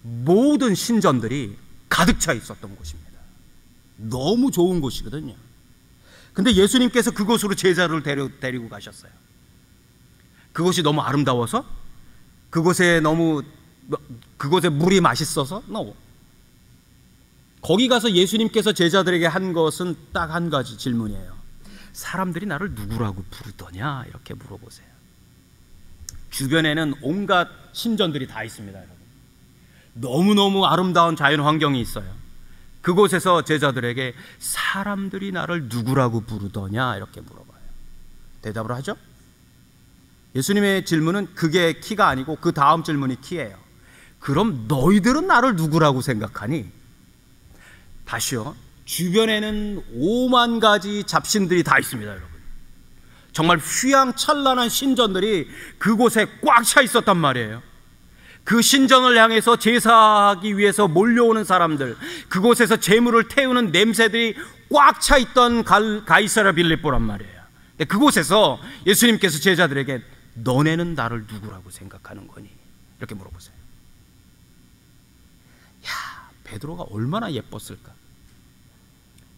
모든 신전들이 가득 차 있었던 곳입니다. 너무 좋은 곳이거든요. 근데 예수님께서 그곳으로 제자를 데리고 가셨어요. 그곳이 너무 아름다워서, 그곳에 물이 맛있어서? 거기 가서 예수님께서 제자들에게 한 것은 딱 한 가지 질문이에요. 사람들이 나를 누구라고 부르더냐? 이렇게 물어보세요. 주변에는 온갖 신전들이 다 있습니다, 여러분. 너무너무 아름다운 자연 환경이 있어요. 그곳에서 제자들에게 사람들이 나를 누구라고 부르더냐? 이렇게 물어봐요. 대답을 하죠? 예수님의 질문은 그게 키가 아니고 그 다음 질문이 키예요. 그럼 너희들은 나를 누구라고 생각하니? 다시요. 주변에는 5만 가지 잡신들이 다 있습니다, 여러분. 정말 휘황찬란한 신전들이 그곳에 꽉 차 있었단 말이에요. 그 신전을 향해서 제사하기 위해서 몰려오는 사람들, 그곳에서 제물을 태우는 냄새들이 꽉 차 있던 가이사랴 빌립보란 말이에요. 근데 그곳에서 예수님께서 제자들에게 너네는 나를 누구라고 생각하는 거니? 이렇게 물어보세요. 베드로가 얼마나 예뻤을까?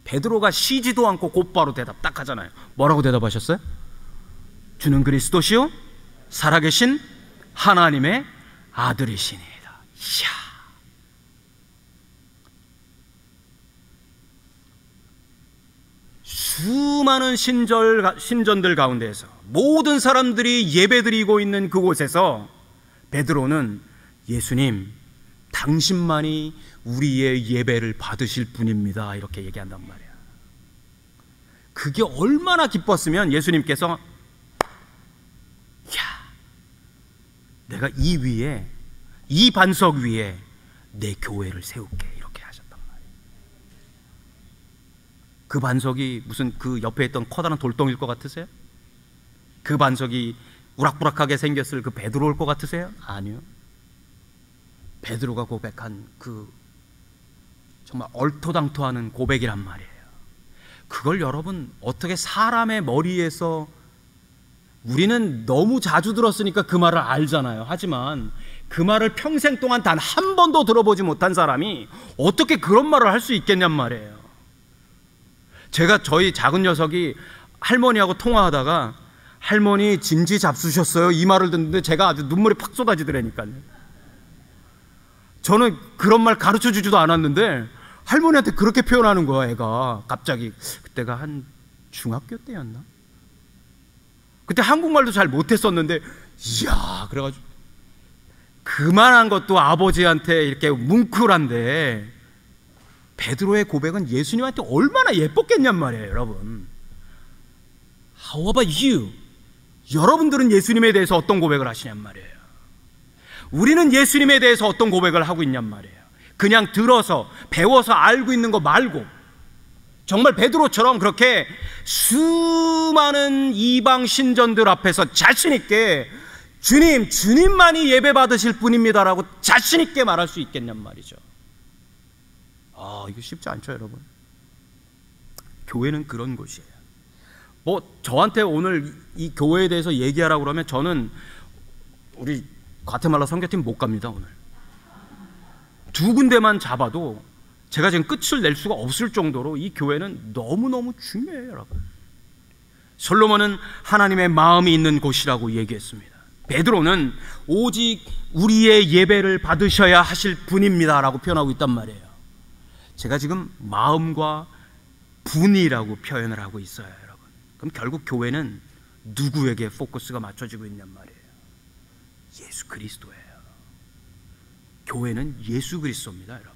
베드로가 쉬지도 않고 곧바로 대답 딱 하잖아요. 뭐라고 대답하셨어요? 주는 그리스도시요 살아계신 하나님의 아들이시니이다. 이야. 수많은 신전들 가운데에서 모든 사람들이 예배드리고 있는 그곳에서 베드로는 예수님, 당신만이 우리의 예배를 받으실 분입니다. 이렇게 얘기한단 말이야. 그게 얼마나 기뻤으면 예수님께서 내가 이 반석 위에 내 교회를 세울게 이렇게 하셨단 말이에요. 그 반석이 무슨 그 옆에 있던 커다란 돌덩이일 것 같으세요? 그 반석이 우락부락하게 생겼을 그 베드로일 것 같으세요? 아니요. 베드로가 고백한 그 정말 얼토당토하는 고백이란 말이에요. 그걸 여러분 어떻게 사람의 머리에서, 우리는 너무 자주 들었으니까 그 말을 알잖아요. 하지만 그 말을 평생 동안 단 한 번도 들어보지 못한 사람이 어떻게 그런 말을 할 수 있겠냔 말이에요. 제가 저희 작은 녀석이 할머니하고 통화하다가 할머니 진지 잡수셨어요? 이 말을 듣는데 제가 아주 눈물이 팍 쏟아지더라니까요. 저는 그런 말 가르쳐 주지도 않았는데 할머니한테 그렇게 표현하는 거야, 애가. 갑자기. 그때가 한 중학교 때였나? 그때 한국말도 잘 못했었는데, 이야, 그래가지고 그만한 것도 아버지한테 이렇게 뭉클한데 베드로의 고백은 예수님한테 얼마나 예뻤겠냔 말이에요, 여러분. How about you? 여러분들은 예수님에 대해서 어떤 고백을 하시냔 말이에요. 우리는 예수님에 대해서 어떤 고백을 하고 있냔 말이에요. 그냥 들어서 배워서 알고 있는 거 말고 정말 베드로처럼 그렇게 수많은 이방 신전들 앞에서 자신 있게 주님, 주님만이 예배 받으실 분입니다라고 자신 있게 말할 수 있겠냔 말이죠. 이거 쉽지 않죠, 여러분. 교회는 그런 곳이에요. 저한테 오늘 이 교회에 대해서 얘기하라고 그러면 저는 우리 과테말라 선교팀 못 갑니다. 오늘 2군데만 잡아도 제가 지금 끝을 낼 수가 없을 정도로 이 교회는 너무너무 중요해요, 여러분. 솔로몬은 하나님의 마음이 있는 곳이라고 얘기했습니다. 베드로는 오직 우리의 예배를 받으셔야 하실 분입니다 라고 표현하고 있단 말이에요. 제가 지금 마음과 분이라고 표현을 하고 있어요, 여러분. 그럼 결국 교회는 누구에게 포커스가 맞춰지고 있냔 말이에요. 예수 그리스도예요. 교회는 예수 그리스도입니다, 여러분.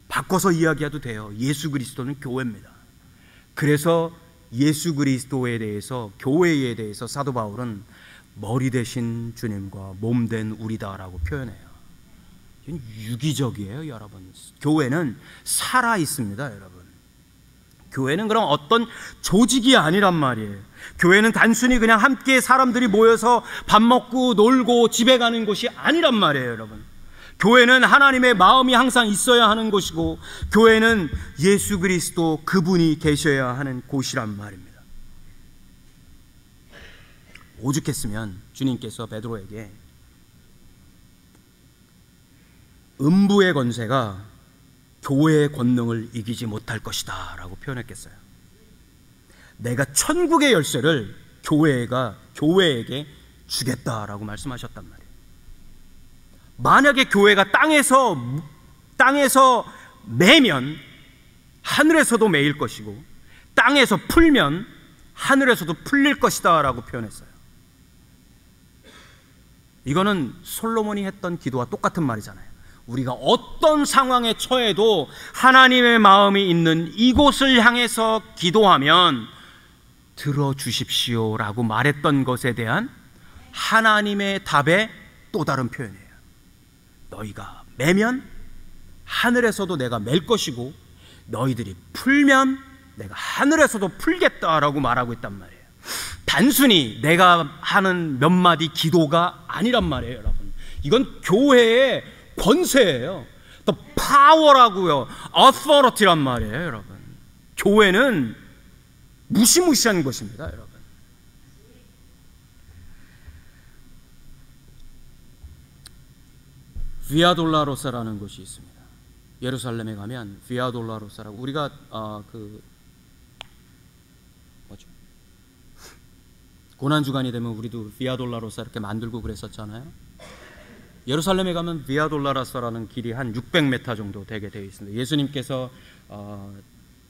바꿔서 이야기해도 돼요. 예수 그리스도는 교회입니다. 그래서 예수 그리스도에 대해서, 교회에 대해서 사도 바울은 머리 대신 주님과 몸 된 우리다라고 표현해요. 이건 유기적이에요, 여러분. 교회는 살아 있습니다, 여러분. 교회는 그럼 어떤 조직이 아니란 말이에요. 교회는 단순히 그냥 함께 사람들이 모여서 밥 먹고 놀고 집에 가는 곳이 아니란 말이에요, 여러분. 교회는 하나님의 마음이 항상 있어야 하는 곳이고, 교회는 예수 그리스도 그분이 계셔야 하는 곳이란 말입니다. 오죽했으면 주님께서 베드로에게 음부의 권세가 교회의 권능을 이기지 못할 것이다 라고 표현했겠어요. 내가 천국의 열쇠를 교회에게 주겠다라고 말씀하셨단 말이에요. 만약에 교회가 땅에서 매면 하늘에서도 매일 것이고, 땅에서 풀면 하늘에서도 풀릴 것이다 라고 표현했어요. 이거는 솔로몬이 했던 기도와 똑같은 말이잖아요. 우리가 어떤 상황에 처해도 하나님의 마음이 있는 이곳을 향해서 기도하면 들어주십시오 라고 말했던 것에 대한 하나님의 답의 또 다른 표현이에요. 너희가 매면 하늘에서도 내가 맬 것이고, 너희들이 풀면 내가 하늘에서도 풀겠다라고 말하고 있단 말이에요. 단순히 내가 하는 몇 마디 기도가 아니란 말이에요, 여러분. 이건 교회의 권세예요. 또 파워라고요. authority란 말이에요, 여러분. 교회는 무시무시한 것입니다, 여러분. 비아 돌라로사라는 곳이 있습니다. 예루살렘에 가면 비아 돌라로사라고, 우리가 고난 주간이 되면 우리도 비아 돌라로사 이렇게 만들고 그랬었잖아요. 예루살렘에 가면 비아 돌라로사라는 길이 한 600m 정도 되게 되어 있습니다. 예수님께서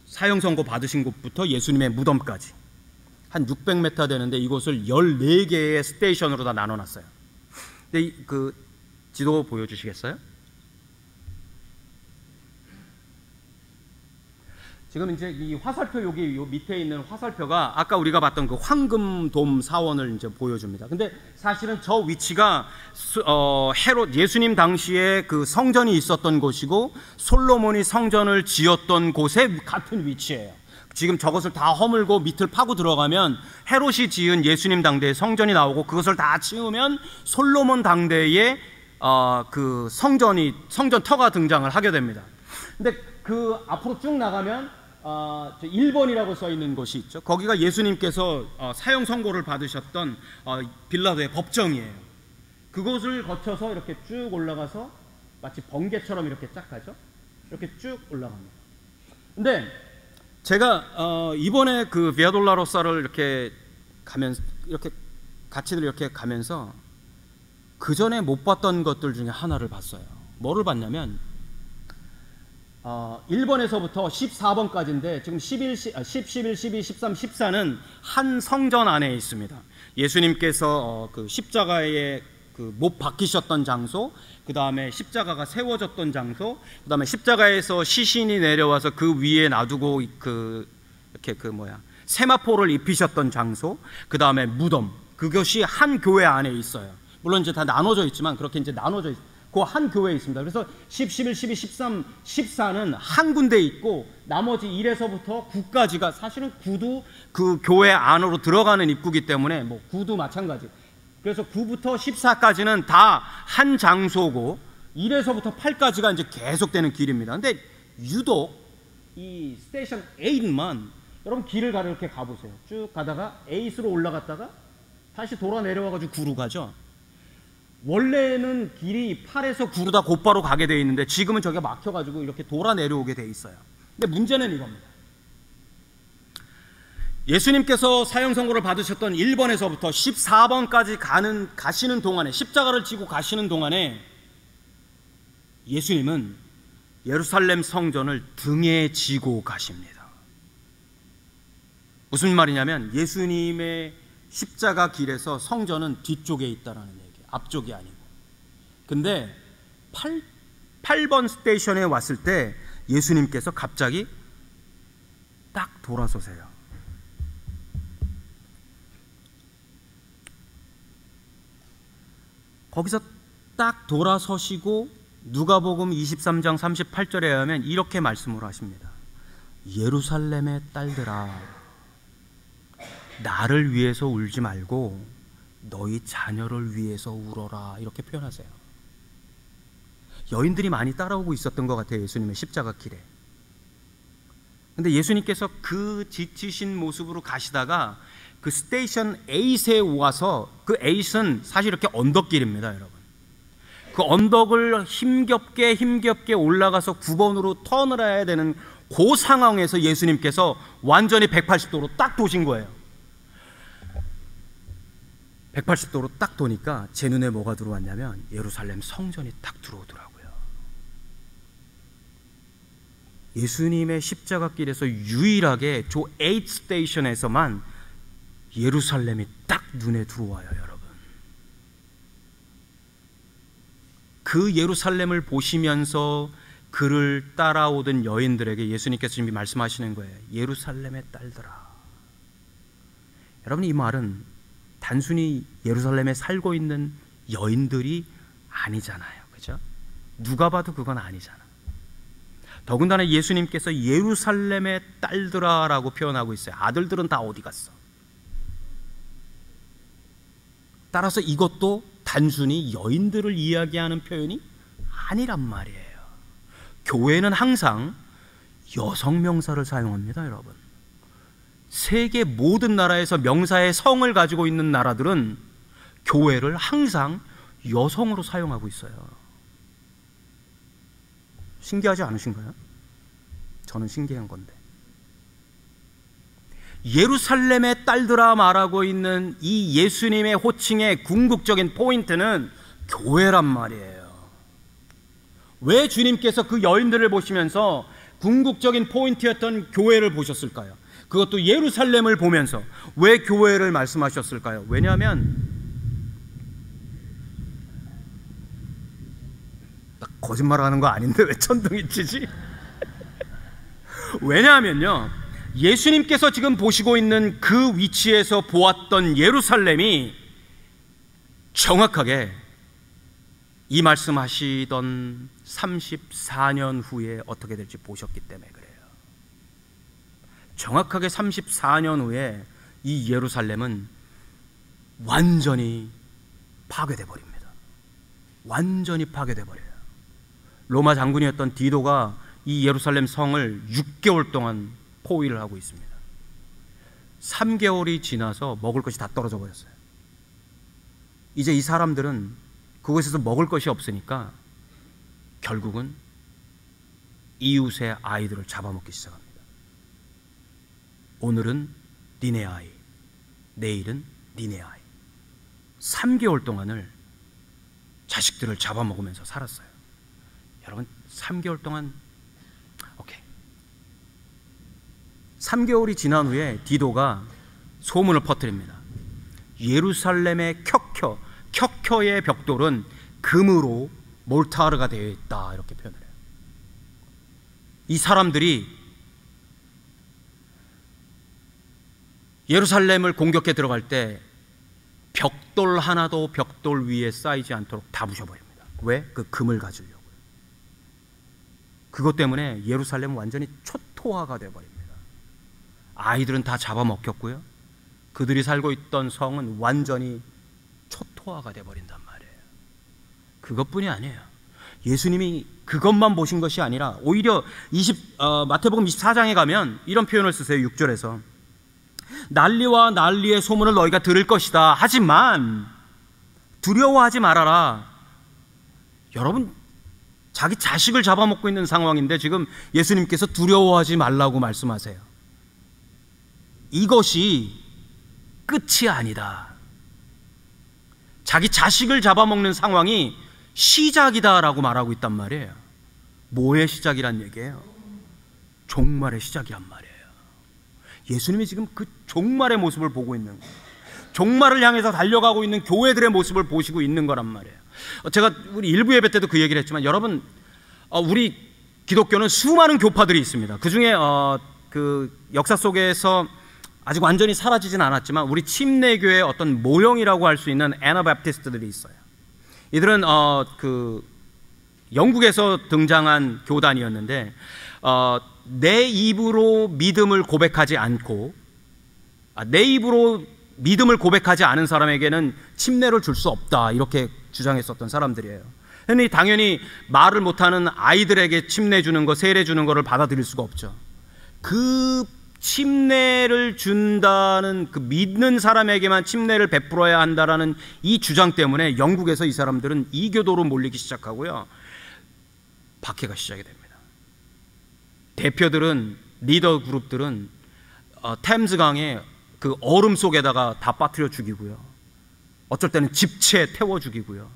사형 선고 받으신 곳부터 예수님의 무덤까지 한 600m 되는데, 이곳을 14개의 스테이션으로 다 나눠놨어요. 근데 그 지도 보여주시겠어요? 지금 이제 이 화살표, 여기 요 밑에 있는 화살표가 아까 우리가 봤던 그 황금돔 사원을 이제 보여줍니다. 근데 사실은 저 위치가 헤롯, 예수님 당시에 그 성전이 있었던 곳이고, 솔로몬이 성전을 지었던 곳에 같은 위치예요. 지금 저것을 다 허물고 밑을 파고 들어가면 헤롯이 지은 예수님 당대의 성전이 나오고, 그것을 다 치우면 솔로몬 당대의 그 성전 터가 등장을 하게 됩니다. 근데 그 앞으로 쭉 나가면 1번이라고 써 있는 곳이 있죠. 거기가 예수님께서 사형 선고를 받으셨던 빌라도의 법정이에요. 그곳을 거쳐서 이렇게 쭉 올라가서 마치 번개처럼 이렇게 쫙 가죠. 이렇게 쭉 올라갑니다. 근데 제가 이번에 그 비아 돌라로사를 이렇게 가면서, 이렇게 같이들 이렇게 가면서 그 전에 못 봤던 것들 중에 하나를 봤어요. 뭐를 봤냐면 1번에서부터 14번까지인데 지금 11, 12, 13, 14는 한 성전 안에 있습니다. 예수님께서 그 십자가에 그 못 박히셨던 장소, 그 다음에 십자가가 세워졌던 장소, 그 다음에 십자가에서 시신이 내려와서 그 위에 놔두고 이렇게 세마포를 입히셨던 장소, 그 다음에 무덤, 그것이 한 교회 안에 있어요. 물론 이제 다 나눠져 있지만 그렇게 이제 나눠져 있어요. 그 한 교회에 있습니다. 그래서 10, 11, 12, 13, 14는 한 군데 있고 나머지 1에서부터 9까지가 사실은 9도 그 교회 안으로 들어가는 입구이기 때문에 9도 마찬가지. 그래서 9부터 14까지는 다 한 장소고 1에서부터 8까지가 이제 계속되는 길입니다. 근데 유독 이 스테이션 8만 여러분 길을 이렇게 가보세요. 쭉 가다가 8으로 올라갔다가 다시 돌아 내려와가지고 9로 가죠. 원래는 길이 8에서 9로 다 곧바로 가게 되어 있는데 지금은 저기가 막혀가지고 이렇게 돌아 내려오게 되어 있어요. 근데 문제는 이겁니다. 예수님께서 사형 선고를 받으셨던 1번에서부터 14번까지 가시는 동안에, 십자가를 지고 가시는 동안에 예수님은 예루살렘 성전을 등에 지고 가십니다. 무슨 말이냐면 예수님의 십자가 길에서 성전은 뒤쪽에 있다라는 얘기예요. 앞쪽이 아니고. 근데 8번 스테이션에 왔을 때 예수님께서 갑자기 딱 돌아서세요. 거기서 딱 돌아서시고 누가복음 23장 38절에 의하면 이렇게 말씀을 하십니다. 예루살렘의 딸들아, 나를 위해서 울지 말고 너희 자녀를 위해서 울어라, 이렇게 표현하세요. 여인들이 많이 따라오고 있었던 것 같아요, 예수님의 십자가 길에. 근데 예수님께서 그 지치신 모습으로 가시다가 그 스테이션 8에 와서, 그 8은 사실 이렇게 언덕길입니다, 여러분. 그 언덕을 힘겹게 올라가서 9번으로 턴을 해야 되는 그 상황에서 예수님께서 완전히 180도로 딱 도신 거예요. 180도로 딱 도니까 제 눈에 뭐가 들어왔냐면 예루살렘 성전이 딱 들어오더라고요. 예수님의 십자가길에서 유일하게 저 8 스테이션에서만 예루살렘이 딱 눈에 들어와요, 여러분. 그 예루살렘을 보시면서 그를 따라오던 여인들에게 예수님께서 지금 말씀하시는 거예요. 예루살렘의 딸들아. 여러분, 이 말은 단순히 예루살렘에 살고 있는 여인들이 아니잖아요, 그죠? 누가 봐도 그건 아니잖아. 더군다나 예수님께서 예루살렘의 딸들아라고 표현하고 있어요. 아들들은 다 어디 갔어? 따라서 이것도 단순히 여인들을 이야기하는 표현이 아니란 말이에요. 교회는 항상 여성 명사를 사용합니다, 여러분. 세계 모든 나라에서 명사의 성을 가지고 있는 나라들은 교회를 항상 여성으로 사용하고 있어요. 신기하지 않으신가요? 저는 신기한 건데. 예루살렘의 딸들아 말하고 있는 이 예수님의 호칭의 궁극적인 포인트는 교회란 말이에요. 왜 주님께서 그 여인들을 보시면서 궁극적인 포인트였던 교회를 보셨을까요? 그것도 예루살렘을 보면서 왜 교회를 말씀하셨을까요? 왜냐하면 나 거짓말하는 거 아닌데 왜 천둥이 치지? 왜냐하면요, 예수님께서 지금 보시고 있는 그 위치에서 보았던 예루살렘이 정확하게 이 말씀하시던 34년 후에 어떻게 될지 보셨기 때문에 그래요. 정확하게 34년 후에 이 예루살렘은 완전히 파괴돼 버립니다. 완전히 파괴돼 버려요. 로마 장군이었던 디도가 이 예루살렘 성을 6개월 동안 포위를 하고 있습니다. 3개월이 지나서 먹을 것이 다 떨어져 버렸어요. 이제 이 사람들은 그곳에서 먹을 것이 없으니까 결국은 이웃의 아이들을 잡아먹기 시작합니다. 오늘은 니네 아이, 내일은 니네 아이. 3개월 동안을 자식들을 잡아먹으면서 살았어요. 여러분 3개월 동안 오케이. 3개월이 지난 후에 디도가 소문을 퍼뜨립니다. 예루살렘의 켜켜의 벽돌은 금으로 몰타르가 되어 있다, 이렇게 표현을 해요. 이 사람들이 예루살렘을 공격해 들어갈 때 벽돌 하나도 벽돌 위에 쌓이지 않도록 다 부셔버립니다. 왜? 그 금을 가지려고요. 그것 때문에 예루살렘은 완전히 초토화가 되어버립니다. 아이들은 다 잡아먹혔고요. 그들이 살고 있던 성은 완전히 초토화가 되어버린단 말이에요. 그것뿐이 아니에요. 예수님이 그것만 보신 것이 아니라 오히려 마태복음 24장에 가면 이런 표현을 쓰세요. 6절에서 난리와 난리의 소문을 너희가 들을 것이다. 하지만 두려워하지 말아라. 여러분, 자기 자식을 잡아먹고 있는 상황인데 지금 예수님께서 두려워하지 말라고 말씀하세요. 이것이 끝이 아니다. 자기 자식을 잡아먹는 상황이 시작이다라고 말하고 있단 말이에요. 뭐의 시작이란 얘기예요? 종말의 시작이란 말이에요. 예수님이 지금 그 종말의 모습을 보고 있는 거예요. 종말을 향해서 달려가고 있는 교회들의 모습을 보시고 있는 거란 말이에요. 제가 우리 일부 예배 때도 그 얘기를 했지만, 여러분, 우리 기독교는 수많은 교파들이 있습니다. 그 중에 그 역사 속에서 아직 완전히 사라지진 않았지만 우리 침례교의 어떤 모형이라고 할 수 있는 애나바프티스트들이 있어요. 이들은 그 영국에서 등장한 교단이었는데 내 입으로 믿음을 고백하지 않고 내 입으로 믿음을 고백하지 않은 사람에게는 침례를 줄 수 없다, 이렇게 주장했었던 사람들이에요. 당연히 말을 못하는 아이들에게 침례 주는 거, 세례 주는 거를 받아들일 수가 없죠. 그 침례를 준다는, 그 믿는 사람에게만 침례를 베풀어야 한다라는 이 주장 때문에 영국에서 이 사람들은 이교도로 몰리기 시작하고요, 박해가 시작이 됩니다. 대표들은, 리더 그룹들은 템즈강에 그 얼음 속에다가 다 빠뜨려 죽이고요, 어쩔 때는 집채 태워 죽이고요,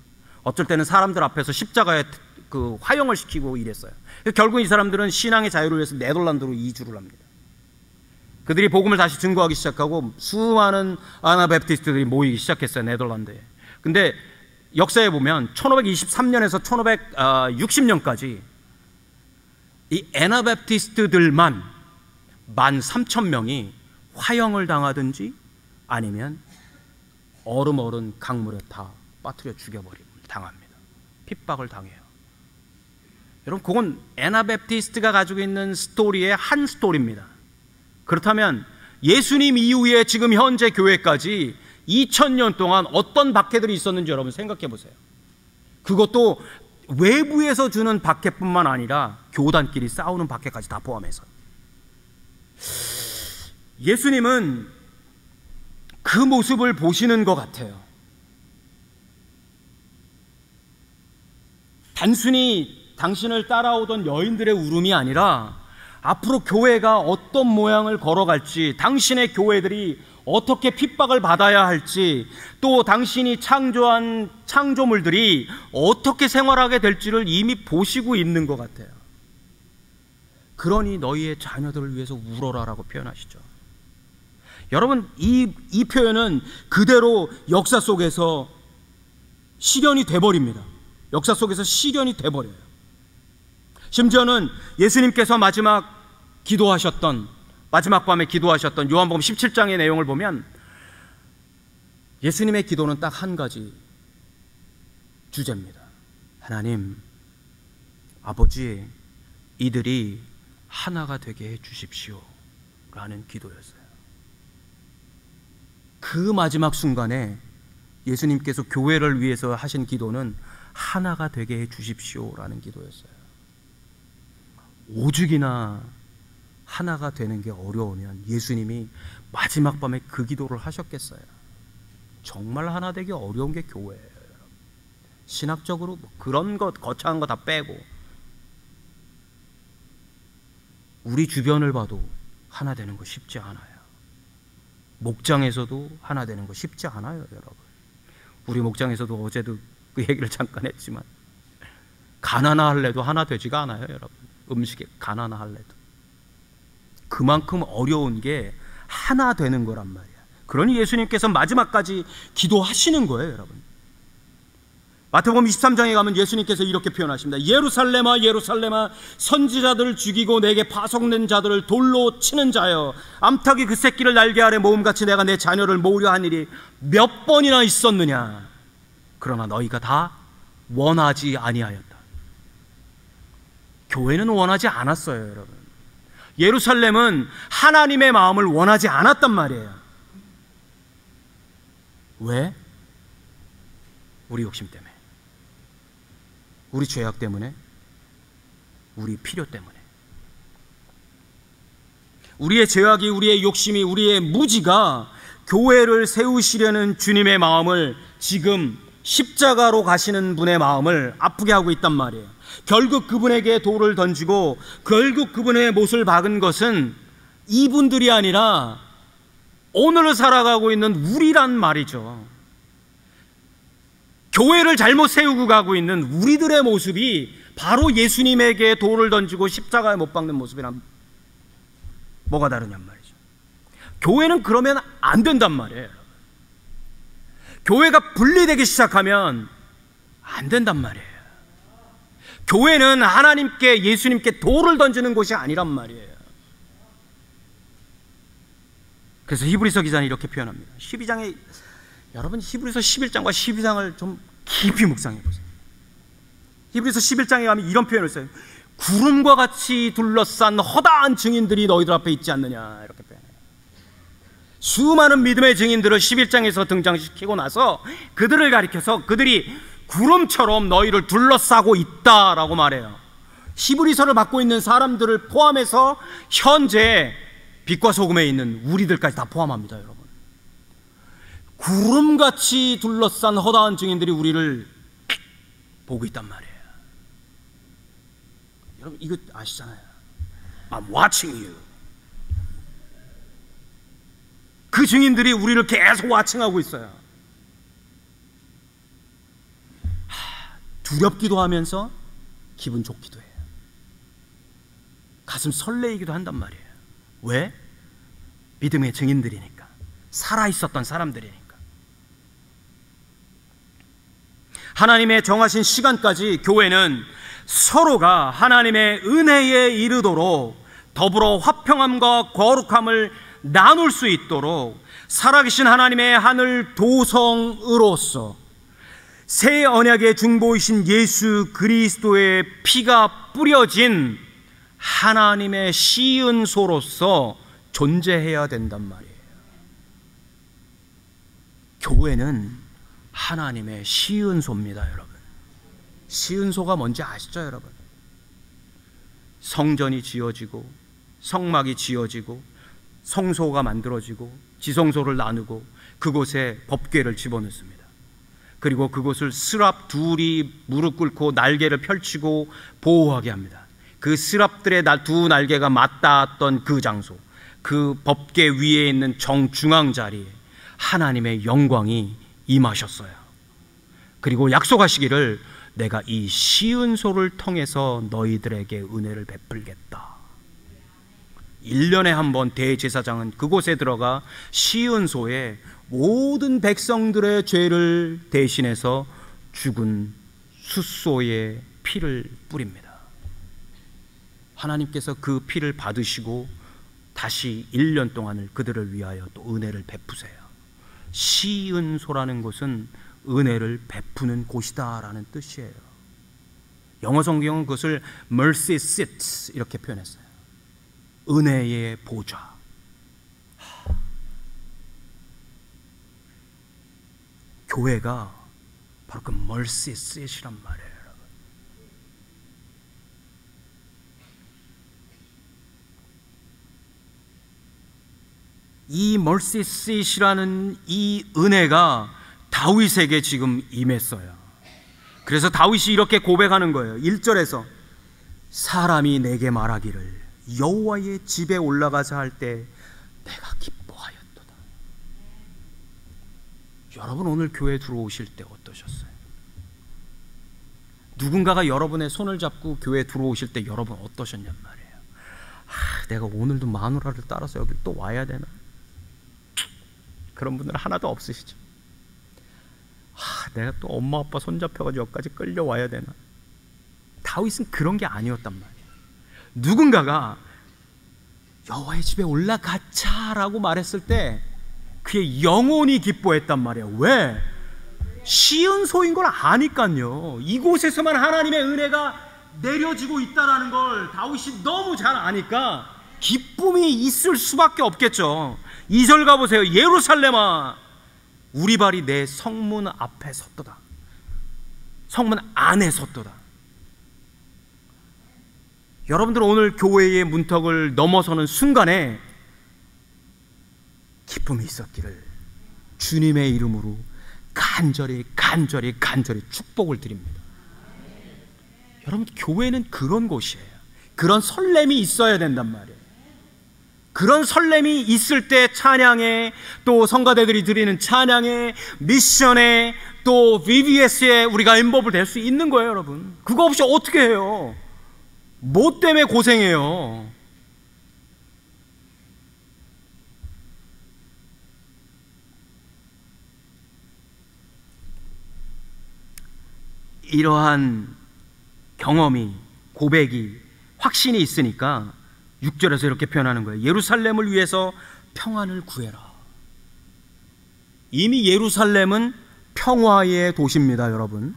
어쩔 때는 사람들 앞에서 십자가에 그 화형을 시키고 이랬어요. 결국 이 사람들은 신앙의 자유를 위해서 네덜란드로 이주를 합니다. 그들이 복음을 다시 증거하기 시작하고 수많은 아나바프티스트들이 모이기 시작했어요, 네덜란드에. 근데 역사에 보면 1523년에서 1560년까지 이 애나바프티스트들만 13,000명이 화형을 당하든지 아니면 얼음 강물에 다 빠뜨려 당합니다. 핍박을 당해요. 여러분, 그건 애나바프티스트가 가지고 있는 스토리의 한 스토리입니다. 그렇다면 예수님 이후에 지금 현재 교회까지 2000년 동안 어떤 박해들이 있었는지 여러분 생각해 보세요. 그것도 외부에서 주는 박해뿐만 아니라 교단끼리 싸우는 박해까지 다 포함해서. 예수님은 그 모습을 보시는 것 같아요. 단순히 당신을 따라오던 여인들의 울음이 아니라 앞으로 교회가 어떤 모양을 걸어갈지, 당신의 교회들이 어떻게 핍박을 받아야 할지, 또 당신이 창조한 창조물들이 어떻게 생활하게 될지를 이미 보시고 있는 것 같아요. 그러니 너희의 자녀들을 위해서 울어라라고 표현하시죠. 여러분, 이 표현은 그대로 역사 속에서 실현이 돼버립니다. 역사 속에서 실현이 돼버려요. 심지어는 예수님께서 마지막 밤에 기도하셨던 요한복음 17장의 내용을 보면 예수님의 기도는 딱 한 가지 주제입니다. 하나님, 아버지, 이들이 하나가 되게 해 주십시오 라는 기도였어요. 그 마지막 순간에 예수님께서 교회를 위해서 하신 기도는 하나가 되게 해 주십시오 라는 기도였어요. 오죽이나 하나가 되는 게 어려우면 예수님이 마지막 밤에 그 기도를 하셨겠어요. 정말 하나 되기 어려운 게 교회예요. 신학적으로 그런 것, 거창한 거 다 빼고 우리 주변을 봐도 하나 되는 거 쉽지 않아요. 목장에서도 하나 되는 거 쉽지 않아요, 여러분. 우리 목장에서도 어제도 그 얘기를 잠깐 했지만 가나나할래도 하나 되지가 않아요, 여러분. 음식에 가나나할래도. 그만큼 어려운 게 하나 되는 거란 말이야. 그러니 예수님께서 마지막까지 기도하시는 거예요, 여러분. 마태복음 23장에 가면 예수님께서 이렇게 표현하십니다. 예루살렘아 예루살렘아 선지자들을 죽이고 내게 파송된 자들을 돌로 치는 자여, 암탉이 그 새끼를 날개 아래 모음같이 내가 내 자녀를 모으려 한 일이 몇 번이나 있었느냐. 그러나 너희가 다 원하지 아니하였다. 교회는 원하지 않았어요, 여러분. 예루살렘은 하나님의 마음을 원하지 않았단 말이에요. 왜? 우리 욕심 때문에, 우리 죄악 때문에, 우리 필요 때문에. 우리의 죄악이, 우리의 욕심이, 우리의 무지가 교회를 세우시려는 주님의 마음을, 지금 십자가로 가시는 분의 마음을 아프게 하고 있단 말이에요. 결국 그분에게 돌을 던지고 결국 그분의 못을 박은 것은 이분들이 아니라 오늘 살아가고 있는 우리란 말이죠. 교회를 잘못 세우고 가고 있는 우리들의 모습이 바로 예수님에게 돌을 던지고 십자가에 못 박는 모습이란, 뭐가 다르냔 말이죠. 교회는 그러면 안 된단 말이에요. 교회가 분리되기 시작하면 안 된단 말이에요. 교회는 하나님께, 예수님께 돌을 던지는 곳이 아니란 말이에요. 그래서 히브리서 기자는 이렇게 표현합니다. 12장에, 여러분 히브리서 11장과 12장을 좀 깊이 묵상해 보세요. 히브리서 11장에 가면 이런 표현을 써요. 구름과 같이 둘러싼 허다한 증인들이 너희들 앞에 있지 않느냐, 이렇게 표현해요. 수많은 믿음의 증인들을 11장에서 등장시키고 나서 그들을 가리켜서 그들이 구름처럼 너희를 둘러싸고 있다라고 말해요. 히브리서를 받고 있는 사람들을 포함해서 현재 빛과 소금에 있는 우리들까지 다 포함합니다, 여러분. 구름같이 둘러싼 허다한 증인들이 우리를 보고 있단 말이에요. 여러분 이거 아시잖아요. I'm watching you. 그 증인들이 우리를 계속 와칭하고 있어요. 두렵기도 하면서 기분 좋기도 해요. 가슴 설레이기도 한단 말이에요. 왜? 믿음의 증인들이니까, 살아있었던 사람들이니까. 하나님의 정하신 시간까지 교회는 서로가 하나님의 은혜에 이르도록 더불어 화평함과 거룩함을 나눌 수 있도록 살아계신 하나님의 하늘 도성으로서 새 언약의 중보이신 예수 그리스도의 피가 뿌려진 하나님의 시은소로서 존재해야 된단 말이에요. 교회는 하나님의 시은소입니다, 여러분. 시은소가 뭔지 아시죠, 여러분? 성전이 지어지고 성막이 지어지고 성소가 만들어지고 지성소를 나누고 그곳에 법궤를 집어넣습니다. 그리고 그곳을 스랍 둘이 무릎 꿇고 날개를 펼치고 보호하게 합니다. 그 스랍들의 두 날개가 맞닿았던 그 장소, 그 법궤 위에 있는 정중앙 자리에 하나님의 영광이 임하셨어요. 그리고 약속하시기를 내가 이 시은소를 통해서 너희들에게 은혜를 베풀겠다. 1년에 한 번 대제사장은 그곳에 들어가 시은소에 모든 백성들의 죄를 대신해서 죽은 숫소의 피를 뿌립니다. 하나님께서 그 피를 받으시고 다시 1년 동안을 그들을 위하여 또 은혜를 베푸세요. 시은소라는 곳은 은혜를 베푸는 곳이다라는 뜻이에요. 영어 성경은 그것을 mercy seat 이렇게 표현했어요. 은혜의 보좌. 교회가 바로 그 mercy seat이란 말이에요. 이 mercy seat이라는 이 은혜가 다윗에게 지금 임했어요. 그래서 다윗이 이렇게 고백하는 거예요. 1절에서 사람이 내게 말하기를 여호와의 집에 올라가자 할 때 내가 기뻐하였도다. 여러분 오늘 교회 들어오실 때 어떠셨어요? 누군가가 여러분의 손을 잡고 교회에 들어오실 때 여러분 어떠셨냔 말이에요. 내가 오늘도 마누라를 따라서 여기 또 와야 되나? 그런 분들 하나도 없으시죠? 내가 또 엄마 아빠 손잡혀가지고 여기까지 끌려와야 되나? 다윗은 그런 게 아니었단 말이에요. 누군가가 여호와의 집에 올라가자라고 말했을 때 그의 영혼이 기뻐했단 말이에요. 왜? 쉬운 소인 걸 아니까요. 이곳에서만 하나님의 은혜가 내려지고 있다는 걸 다윗이 너무 잘 아니까 기쁨이 있을 수밖에 없겠죠. 2절 가보세요. 예루살렘아, 우리 발이 내 성문 앞에 섰도다. 성문 안에 섰도다. 여러분들 오늘 교회의 문턱을 넘어서는 순간에 기쁨이 있었기를 주님의 이름으로 간절히 축복을 드립니다. 여러분, 교회는 그런 곳이에요. 그런 설렘이 있어야 된단 말이에요. 그런 설렘이 있을 때 찬양에, 또 성가대들이 드리는 찬양에, 미션에, 또 VBS에 우리가 인volve 될 수 있는 거예요. 여러분, 그거 없이 어떻게 해요? 뭐 때문에 고생해요? 이러한 경험이, 고백이, 확신이 있으니까 6절에서 이렇게 표현하는 거예요. 예루살렘을 위해서 평안을 구해라. 이미 예루살렘은 평화의 도시입니다, 여러분.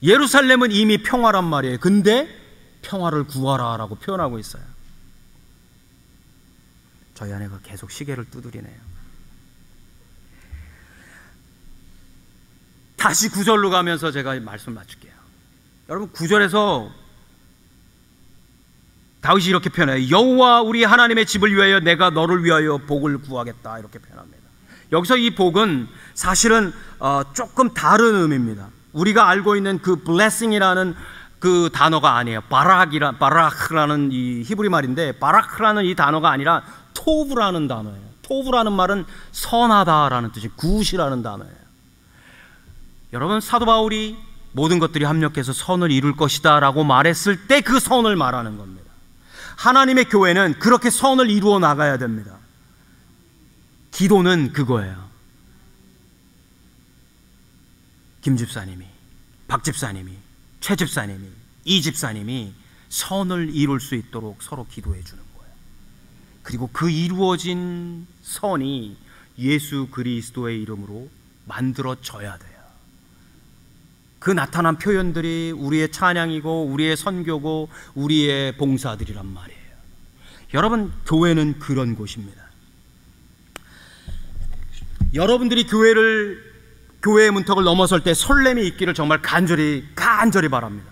예루살렘은 이미 평화란 말이에요. 근데 평화를 구하라 라고 표현하고 있어요. 저희 아내가 계속 시계를 두드리네요. 다시 9절로 가면서 제가 말씀 맞출게요. 여러분, 9절에서 다윗이 이렇게 표현해요. 여호와 우리 하나님의 집을 위하여 내가 너를 위하여 복을 구하겠다, 이렇게 표현합니다. 여기서 이 복은 사실은 조금 다른 의미입니다. 우리가 알고 있는 그 blessing이라는 그 단어가 아니에요. 바라크라는 이 히브리 말인데, 바라크라는 이 단어가 아니라 토브라는 단어예요. 토브라는 말은 선하다라는 뜻이, 굿이라는 단어예요. 여러분, 사도 바울이 모든 것들이 합력해서 선을 이룰 것이다 라고 말했을 때 그 선을 말하는 겁니다. 하나님의 교회는 그렇게 선을 이루어 나가야 됩니다. 기도는 그거예요. 김 집사님이, 박 집사님이, 최 집사님이, 이 집사님이 선을 이룰 수 있도록 서로 기도해 주는 거예요. 그리고 그 이루어진 선이 예수 그리스도의 이름으로 만들어져야 돼요. 그 나타난 표현들이 우리의 찬양이고 우리의 선교고 우리의 봉사들이란 말이에요. 여러분, 교회는 그런 곳입니다. 여러분들이 교회의 문턱을 넘어설 때 설렘이 있기를 정말 간절히 바랍니다.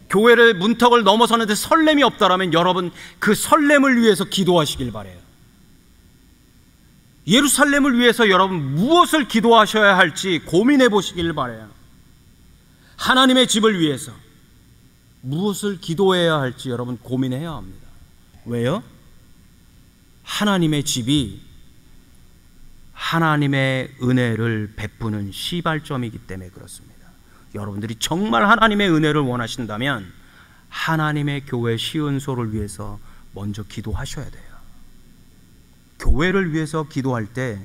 교회를 문턱을 넘어서는데 설렘이 없다라면 여러분 그 설렘을 위해서 기도하시길 바라요. 예루살렘을 위해서 여러분 무엇을 기도하셔야 할지 고민해 보시길 바라요. 하나님의 집을 위해서 무엇을 기도해야 할지 여러분 고민해야 합니다. 왜요? 하나님의 집이 하나님의 은혜를 베푸는 시발점이기 때문에 그렇습니다. 여러분들이 정말 하나님의 은혜를 원하신다면 하나님의 교회 시은소를 위해서 먼저 기도하셔야 돼요. 교회를 위해서 기도할 때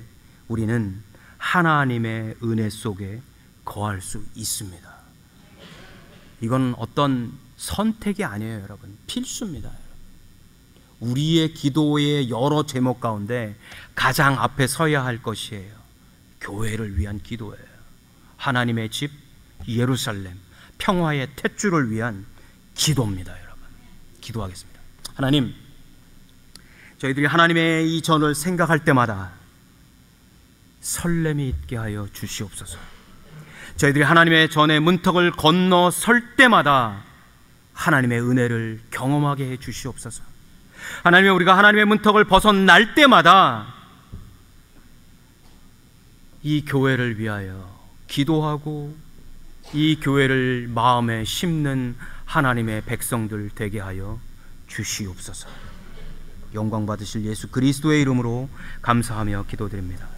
우리는 하나님의 은혜 속에 거할 수 있습니다. 이건 어떤 선택이 아니에요, 여러분. 필수입니다. 우리의 기도의 여러 제목 가운데 가장 앞에 서야 할 것이에요. 교회를 위한 기도예요. 하나님의 집, 예루살렘, 평화의 탯줄을 위한 기도입니다, 여러분. 기도하겠습니다. 하나님, 저희들이 하나님의 이 전을 생각할 때마다 설렘이 있게 하여 주시옵소서. 저희들이 하나님의 전의 문턱을 건너설 때마다 하나님의 은혜를 경험하게 해 주시옵소서. 하나님, 우리가 하나님의 문턱을 벗어날 때마다 이 교회를 위하여 기도하고 이 교회를 마음에 심는 하나님의 백성들 되게 하여 주시옵소서. 영광 받으실 예수 그리스도의 이름으로 감사하며 기도드립니다.